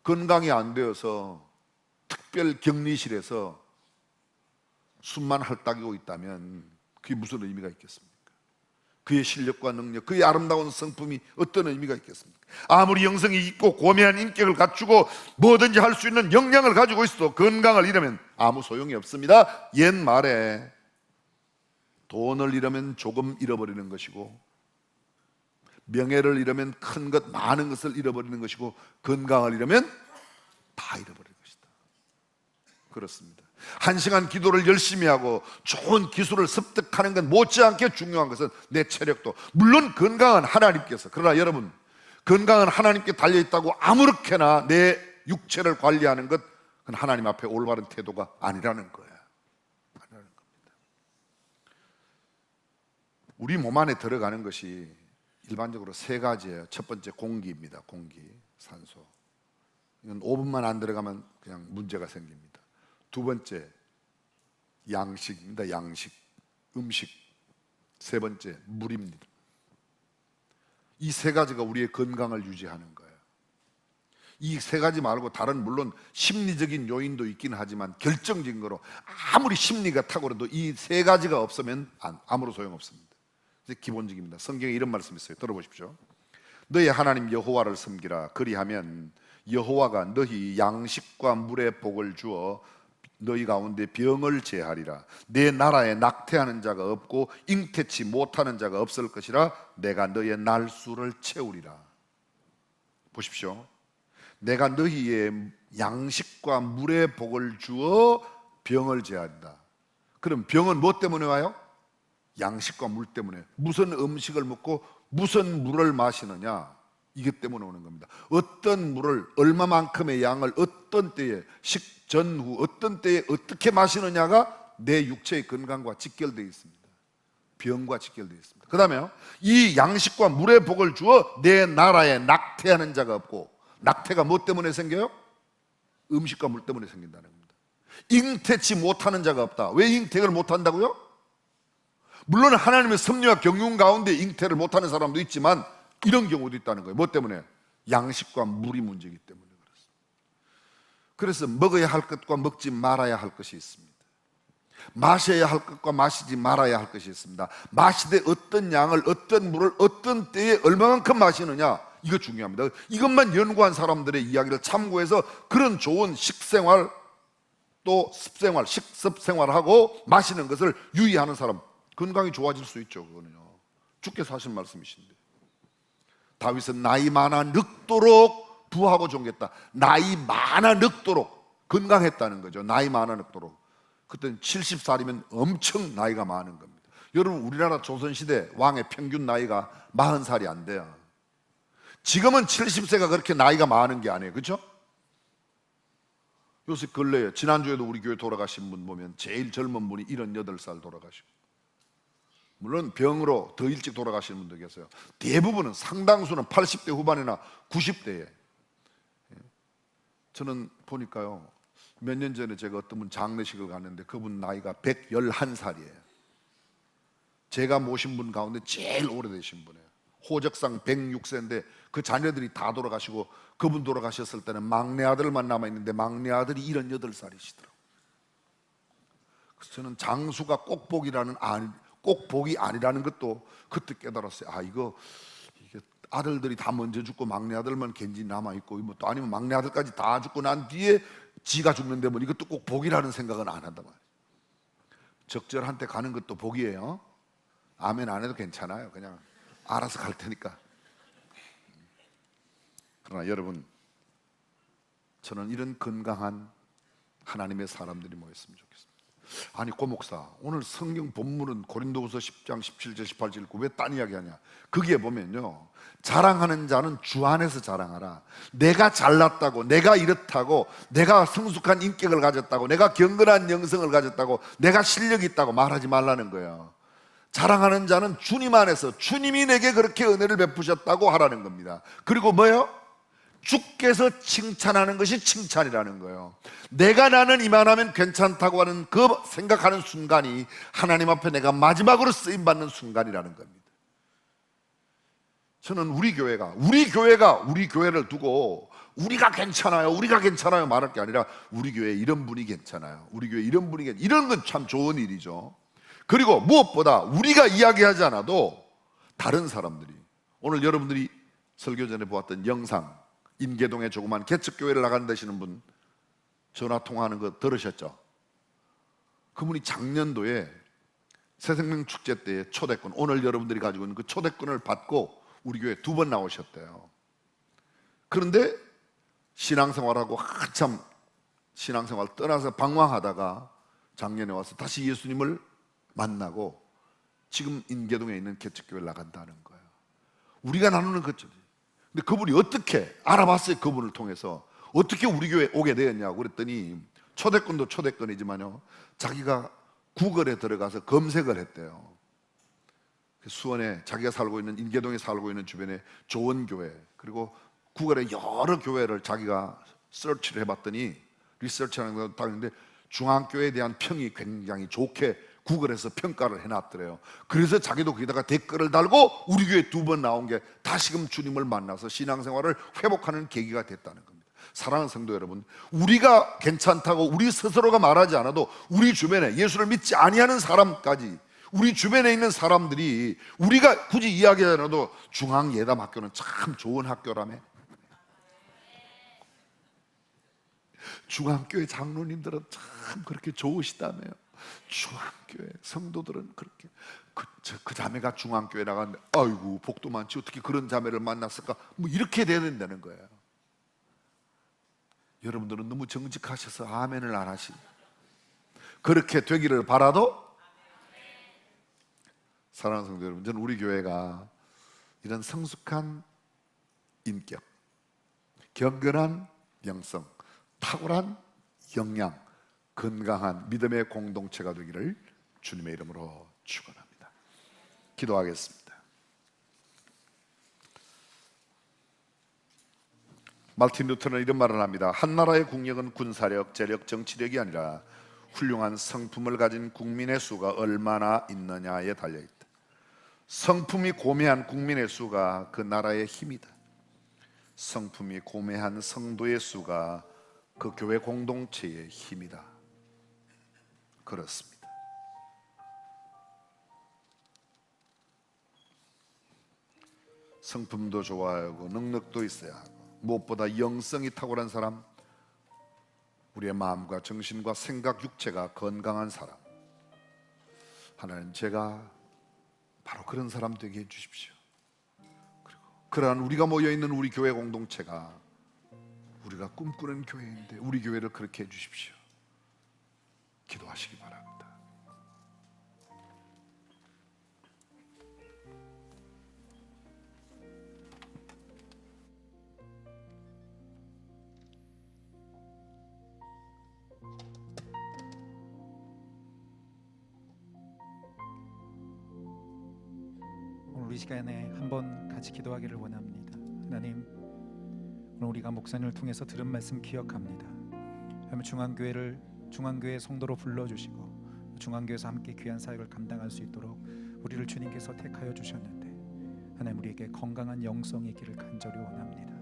건강이 안 되어서 특별 격리실에서 숨만 헐떡이고 있다면 그게 무슨 의미가 있겠습니까? 그의 실력과 능력, 그의 아름다운 성품이 어떤 의미가 있겠습니까? 아무리 영성이 있고 고매한 인격을 갖추고 뭐든지 할 수 있는 역량을 가지고 있어도 건강을 잃으면 아무 소용이 없습니다. 옛말에 돈을 잃으면 조금 잃어버리는 것이고 명예를 잃으면 큰 것, 많은 것을 잃어버리는 것이고 건강을 잃으면 다 잃어버리는 것이다. 그렇습니다. 1시간 기도를 열심히 하고 좋은 기술을 습득하는 건 못지않게 중요한 것은 내 체력도, 물론 건강은 하나님께서, 그러나 여러분, 건강은 하나님께 달려있다고 아무렇게나 내 육체를 관리하는 것, 그건 하나님 앞에 올바른 태도가 아니라는 거예요. 아니라는 겁니다. 우리 몸 안에 들어가는 것이 일반적으로 3가지예요. 첫 번째, 공기입니다. 공기, 산소. 이건 5분만 안 들어가면 그냥 문제가 생깁니다. 2번째, 양식입니다. 양식, 음식. 3번째, 물입니다. 이 3가지가 우리의 건강을 유지하는 거예요. 이 3가지 말고 다른 물론 심리적인 요인도 있긴 하지만 결정적인 거로 아무리 심리가 탁월해도 이 3가지가 없으면 아무런 소용없습니다. 기본적입니다. 성경에 이런 말씀이 있어요. 들어보십시오. 너희 하나님 여호와를 섬기라. 그리하면 여호와가 너희 양식과 물의 복을 주어 너희 가운데 병을 제하리라. 내 나라에 낙태하는 자가 없고 잉태치 못하는 자가 없을 것이라. 내가 너희의 날수를 채우리라. 보십시오. 내가 너희의 양식과 물의 복을 주어 병을 제한다. 그럼 병은 무엇 때문에 와요? 양식과 물 때문에. 무슨 음식을 먹고 무슨 물을 마시느냐, 이것 때문에 오는 겁니다. 어떤 물을, 얼마만큼의 양을 어떤 때에, 식전후 어떤 때에 어떻게 마시느냐가 내 육체의 건강과 직결되어 있습니다. 병과 직결되어 있습니다. 그 다음에 이 양식과 물의 복을 주어 내 나라에 낙태하는 자가 없고, 낙태가 뭐 때문에 생겨요? 음식과 물 때문에 생긴다는 겁니다. 잉태치 못하는 자가 없다. 왜 잉태를 못한다고요? 물론 하나님의 섭리와 경륜 가운데 잉태를 못하는 사람도 있지만 이런 경우도 있다는 거예요. 뭐 때문에? 양식과 물이 문제이기 때문에 그렇습니다. 그래서 먹어야 할 것과 먹지 말아야 할 것이 있습니다. 마셔야 할 것과 마시지 말아야 할 것이 있습니다. 마시되 어떤 양을, 어떤 물을 어떤 때에 얼마만큼 마시느냐, 이거 중요합니다. 이것만 연구한 사람들의 이야기를 참고해서 그런 좋은 식생활, 또 습생활, 식습생활하고 마시는 것을 유의하는 사람, 건강이 좋아질 수 있죠. 그거는요, 주께서 하신 말씀이신데. 다윗은 나이 많아 늙도록 부하고 존귀했다. 나이 많아 늙도록 건강했다는 거죠. 나이 많아 늙도록. 그때는 70살이면 엄청 나이가 많은 겁니다. 여러분, 우리나라 조선시대 왕의 평균 나이가 40살이 안 돼요. 지금은 70세가 그렇게 나이가 많은 게 아니에요. 그렇죠? 요새 근래에 지난주에도 우리 교회 돌아가신 분 보면 제일 젊은 분이 78살 돌아가시고, 물론 병으로 더 일찍 돌아가시는 분도 계세요. 대부분은, 상당수는 80대 후반이나 90대에. 저는 보니까요, 몇 년 전에 제가 어떤 분 장례식을 갔는데 그분 나이가 111살이에요. 제가 모신 분 가운데 제일 오래되신 분이에요. 호적상 106세인데 그 자녀들이 다 돌아가시고, 그분 돌아가셨을 때는 막내 아들만 남아있는데 막내 아들이 78살이시더라고요. 그래서 저는 장수가 꼭 복이 아니라는 것도 그때 깨달았어요. 아, 이게 아들들이 다 먼저 죽고 막내 아들만 겐지 남아있고, 뭐 또 아니면 막내 아들까지 다 죽고 난 뒤에 지가 죽는데 뭐 이것도 꼭 복이라는 생각은 안 한단 말이에요. 적절한 때 가는 것도 복이에요. 아멘 안 해도 괜찮아요. 그냥 알아서 갈 테니까. 그러나 여러분, 저는 이런 건강한 하나님의 사람들이 모였으면 좋겠습니다. 아니, 고 목사, 오늘 성경 본문은 고린도후서 10장 17절 18절 읽고 왜 딴 이야기 하냐? 거기에 보면요, 자랑하는 자는 주 안에서 자랑하라. 내가 잘났다고, 내가 이렇다고, 내가 성숙한 인격을 가졌다고, 내가 경건한 영성을 가졌다고, 내가 실력이 있다고 말하지 말라는 거예요. 자랑하는 자는 주님 안에서, 주님이 내게 그렇게 은혜를 베푸셨다고 하라는 겁니다. 그리고 뭐예요? 주께서 칭찬하는 것이 칭찬이라는 거예요. 내가 나는 이만하면 괜찮다고 하는 그 생각하는 순간이 하나님 앞에 내가 마지막으로 쓰임받는 순간이라는 겁니다. 저는 우리 교회가 우리 교회를 두고 우리가 괜찮아요 말할 게 아니라, 우리 교회 이런 분이 괜찮아요, 우리 교회 이런 분이 괜찮아요, 이런 건 참 좋은 일이죠. 그리고 무엇보다 우리가 이야기하지 않아도 다른 사람들이, 오늘 여러분들이 설교 전에 보았던 영상, 인계동에 조그만 개척교회를 나간다시는 분 전화 통화하는 거 들으셨죠? 그분이 작년도에 새생명 축제 때 초대권, 오늘 여러분들이 가지고 있는 그 초대권을 받고 우리 교회 2번 나오셨대요. 그런데 신앙생활하고 한참 신앙생활 떠나서 방황하다가 작년에 와서 다시 예수님을 만나고 지금 인계동에 있는 개척교회를 나간다는 거예요. 우리가 나누는 거죠. 근데 그분이 어떻게 알아봤어요? 그분을 통해서 어떻게 우리 교회에 오게 되었냐고 그랬더니, 초대권도 초대권이지만요, 자기가 구글에 들어가서 검색을 했대요. 수원에 자기가 살고 있는, 인계동에 살고 있는 주변에 좋은 교회, 그리고 구글에 여러 교회를 자기가 서치를 해봤더니, 리서치하는 거 딱 있는데 중앙교회에 대한 평이 굉장히 좋게 구글에서 평가를 해놨더래요. 그래서 자기도 거기다가 댓글을 달고 우리 교회 2번 나온 게 다시금 주님을 만나서 신앙생활을 회복하는 계기가 됐다는 겁니다. 사랑하는 성도 여러분, 우리가 괜찮다고 우리 스스로가 말하지 않아도 우리 주변에 예수를 믿지 아니하는 사람까지, 우리 주변에 있는 사람들이, 우리가 굳이 이야기하지 않아도 중앙예담학교는 참 좋은 학교라며, 중앙교회 장로님들은 참 그렇게 좋으시다며요. 중앙교회 성도들은 그렇게, 그 자매가 중앙교회 나갔는데 아이고 복도 많지, 어떻게 그런 자매를 만났을까, 뭐 이렇게 돼야 된다는 거예요. 여러분들은 너무 정직하셔서 아멘을 안 하시. 그렇게 되기를 바라도 사랑하는 성도 여러분, 저는 우리 교회가 이런 성숙한 인격, 경건한 영성, 탁월한 역량, 건강한 믿음의 공동체가 되기를 주님의 이름으로 축원합니다. 기도하겠습니다. 말틴 루터는 이런 말을 합니다. 한 나라의 국력은 군사력, 재력, 정치력이 아니라 훌륭한 성품을 가진 국민의 수가 얼마나 있느냐에 달려있다. 성품이 고매한 국민의 수가 그 나라의 힘이다. 성품이 고매한 성도의 수가 그 교회 공동체의 힘이다. 그렇습니다. 성품도 좋아야 하고 능력도 있어야 하고 무엇보다 영성이 탁월한 사람, 우리의 마음과 정신과 생각, 육체가 건강한 사람, 하나님 제가 바로 그런 사람 되게 해주십시오. 그리고 그러한 우리가 모여있는 우리 교회 공동체가 우리가 꿈꾸는 교회인데 우리 교회를 그렇게 해주십시오. 기도하시기 바랍니다. 오늘 이 시간에 한번 같이 기도하기를 원합니다. 하나님, 오늘 우리가 목사님을 통해서 들은 말씀 기억합니다. 하나님, 중앙교회 성도로 불러주시고 중앙교회에서 함께 귀한 사역을 감당할 수 있도록 우리를 주님께서 택하여 주셨는데, 하나님 우리에게 건강한 영성의 길을 간절히 원합니다.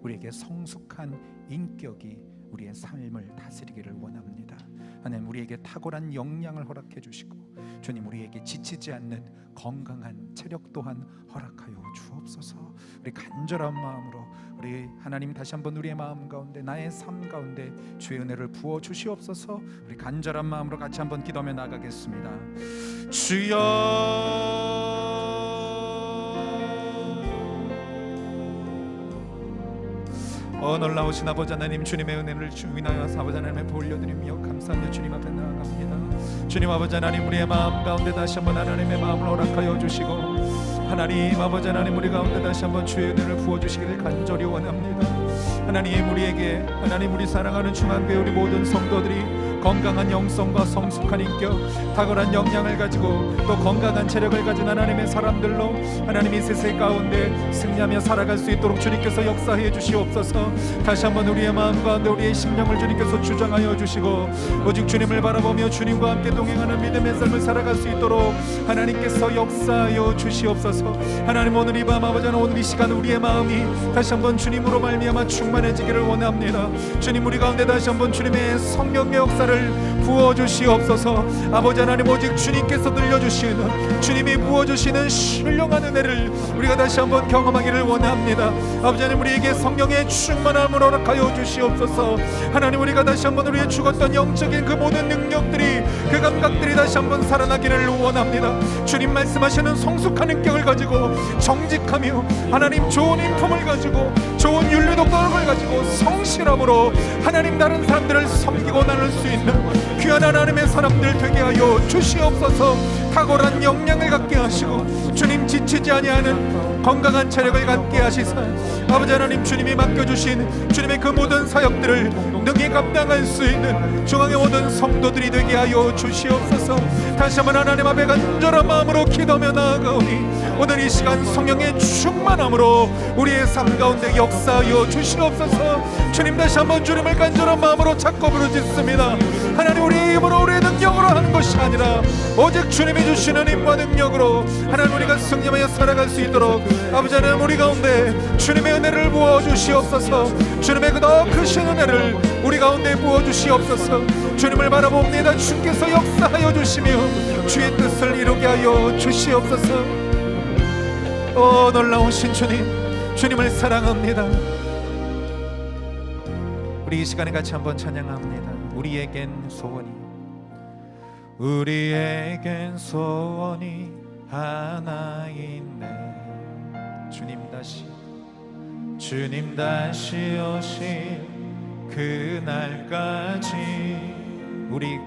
우리에게 성숙한 인격이 우리의 삶을 다스리기를 원합니다. 하나님 우리에게 탁월한 역량을 허락해 주시고, 주님 우리에게 지치지 않는 건강한 체력 또한 허락하여 주옵소서. 우리 간절한 마음으로 우리 하나님 다시 한번 우리의 마음 가운데, 나의 삶 가운데 주의 은혜를 부어 주시옵소서. 우리 간절한 마음으로 같이 한번 기도하며 나가겠습니다. 주여, 놀라우신 아버지 하나님, 주님의 은혜를 주인하여서 아버지 하나님의 복 올려드리며 감사하며 주님 앞에 나아갑니다. 주님 아버지 하나님, 우리의 마음 가운데 다시 한번 하나님의 마음을 허락하여 주시고, 하나님 아버지 하나님 우리 가운데 다시 한번 주의 은혜를 부어주시기를 간절히 원합니다. 하나님 우리에게, 하나님 우리 사랑하는 중앙교회 우리 모든 성도들이 건강한 영성과 성숙한 인격, 탁월한 역량을 가지고 또 건강한 체력을 가진 하나님의 사람들로 하나님 이 세상 가운데 승리하며 살아갈 수 있도록 주님께서 역사해 주시옵소서. 다시 한번 우리의 마음 가운데 우리의 심령을 주님께서 주장하여 주시고, 오직 주님을 바라보며 주님과 함께 동행하는 믿음의 삶을 살아갈 수 있도록 하나님께서 역사하여 주시옵소서. 하나님 오늘 이 밤 아버지 하나님, 오늘 이 시간 우리의 마음이 다시 한번 주님으로 말미암아 충만해지기를 원합니다. 주님 우리 가운데 다시 한번 주님의 성령의 역사를 부어주시옵소서. 아버지 하나님, 오직 주님께서 들려주시는, 주님이 부어주시는 신령한 은혜를 우리가 다시 한번 경험하기를 원합니다. 아버지 하나님 우리에게 성령의 충만함을 허락하여 주시옵소서. 하나님 우리가 다시 한번 우리의 죽었던 영적인 그 모든 능력들이, 그 감각들이 다시 한번 살아나기를 원합니다. 주님 말씀하시는 성숙한 인격을 가지고 정직하며 하나님 좋은 인품을 가지고 좋은 윤리도덕을 가지고 성실함으로 하나님 다른 사람들을 섬기고 나눌 수 있는 귀한 하나님의 사람들 되게 하여 주시옵소서. 탁월한 역량을 갖게 하시고 주님 지치지 아니하는 건강한 체력을 갖게 하시사, 아버지 하나님 주님이 맡겨주신 주님의 그 모든 사역들을 능히 감당할 수 있는 중앙의 모든 성도들이 되게 하여 주시옵소서. 다시 한번 하나님 앞에 간절한 마음으로 기도하며 나아가오니, 오늘 이 시간 성령의 충만함으로 우리의 삶 가운데 역사하여 주시옵소서. 주님 다시 한번 주님을 간절한 마음으로 찾고 부르짖습니다. 하나님 우리의 힘으로 우리의 능력으로 하는 것이 아니라 오직 주님이 주시는 힘과 능력으로 하나님 우리가 승리하여 살아갈 수 있도록 아버지 하나님 우리 가운데 주님의 은혜를 부어주시옵소서. 주님의 그 더 크신 은혜를 우리 가운데 부어주시옵소서. 주님을 바라봅니다. 주께서 역사하여 주시며 주의 뜻을 이루게 하여 주시옵소서. 오 놀라우신 주님, 주님을 사랑합니다. 우리 이 시간에 같이 한번 찬양합니다. 우리에겐 소원이 하나 있네. 주님 다시 오실 그날까지 우리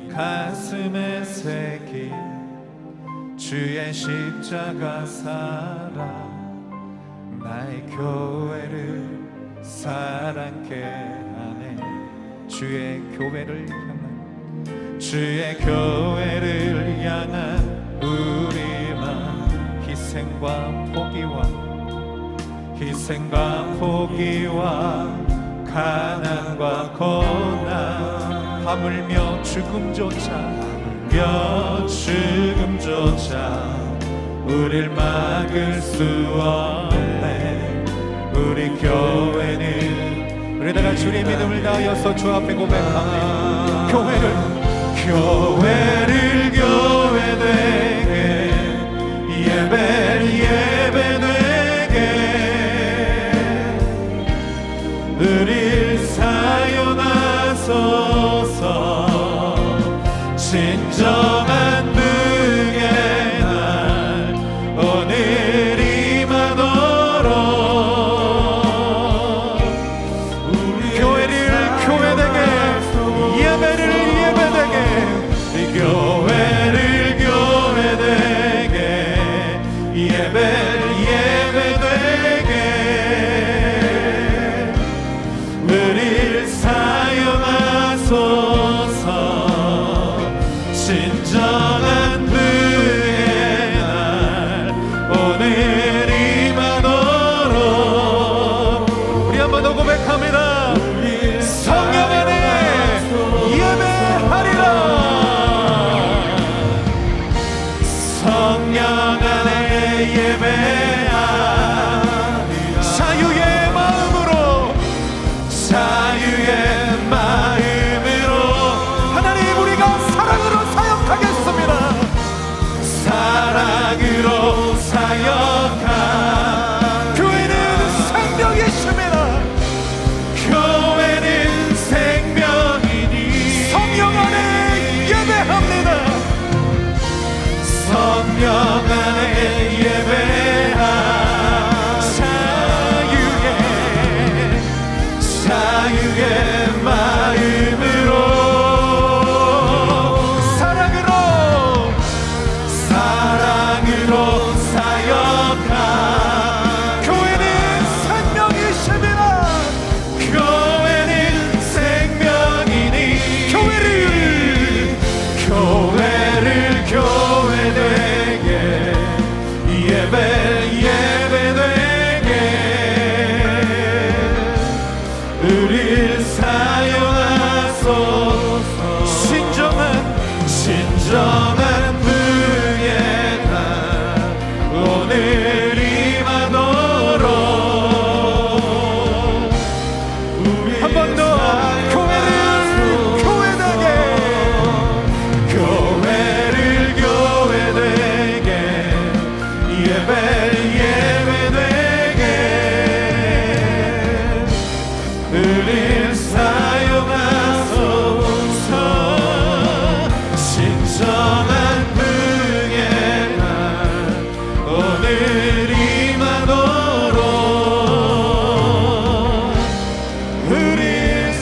가슴에 새길 주의 십자가 사랑 나의 교회를 사랑케 하네. 주의 교회를 향한 주의 교회를 향한 우리만 희생과 포기와 가난과 고난 하물며 죽음조차 우릴 막을 수 없네. 우리 교회는 우리 다같이 주의 믿음을 다하여서 주 앞에 고백합니다. 교회를 교회되게 예배되게 우릴 사용하소서. 진정한 능의 날 오늘 임하도록 교회를 교회되게 예배를 예배되게 교회를 교회되게 예배를 예배되게 우릴 사용하소서. 진정한 그의 날 오늘 임하도록 우리 한 번 더 고백합니다. 성령 안에 예배하리라. 성령 안에 예배하리라. 자유의 마음으로 하나님 우리가 사랑으로 사역하겠습니다. 사랑으로 사역한 교회는 생명이십니다. 교회는 생명이니 성령 안에 예배합니다. 성령 안에 예배하 자유의 마음으로 사역한 교회는 생명이십니다. 교회는 생명이니 교회를 교회되게 예배되게 우릴 사용하소서. 진정한 그의 날 오늘 임하도록 한 번 더 교회를 교회되게 예배되게 우릴 사용하소서. 진정한 그의 날 오늘 임하도록 우릴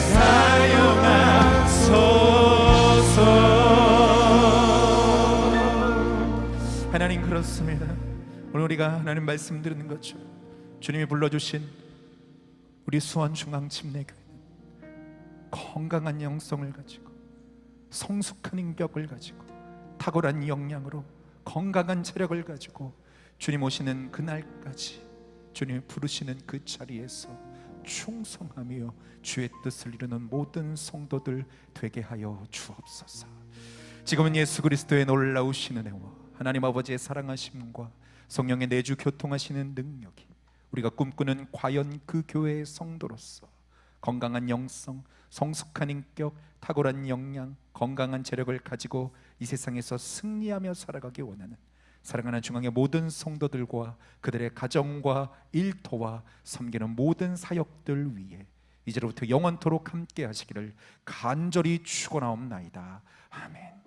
사용하소서. 하나님 그렇습니다. 오늘 우리가 하나님 말씀 들은 것처럼 주님이 불러주신 우리 수원중앙침례교회는 건강한 영성을 가지고 성숙한 인격을 가지고 탁월한 역량으로 건강한 체력을 가지고 주님 오시는 그날까지 주님이 부르시는 그 자리에서 충성하며 주의 뜻을 이루는 모든 성도들 되게 하여 주옵소서. 지금은 예수 그리스도의 놀라우신 은혜와 하나님 아버지의 사랑하심과 성령의 내주 교통하시는 능력이 우리가 꿈꾸는 과연 그 교회의 성도로서 건강한 영성, 성숙한 인격, 탁월한 역량, 건강한 재력을 가지고 이 세상에서 승리하며 살아가기 원하는 사랑하는 중앙의 모든 성도들과 그들의 가정과 일터와 섬기는 모든 사역들 위해 이제로부터 영원토록 함께 하시기를 간절히 축원하옵나이다. 아멘.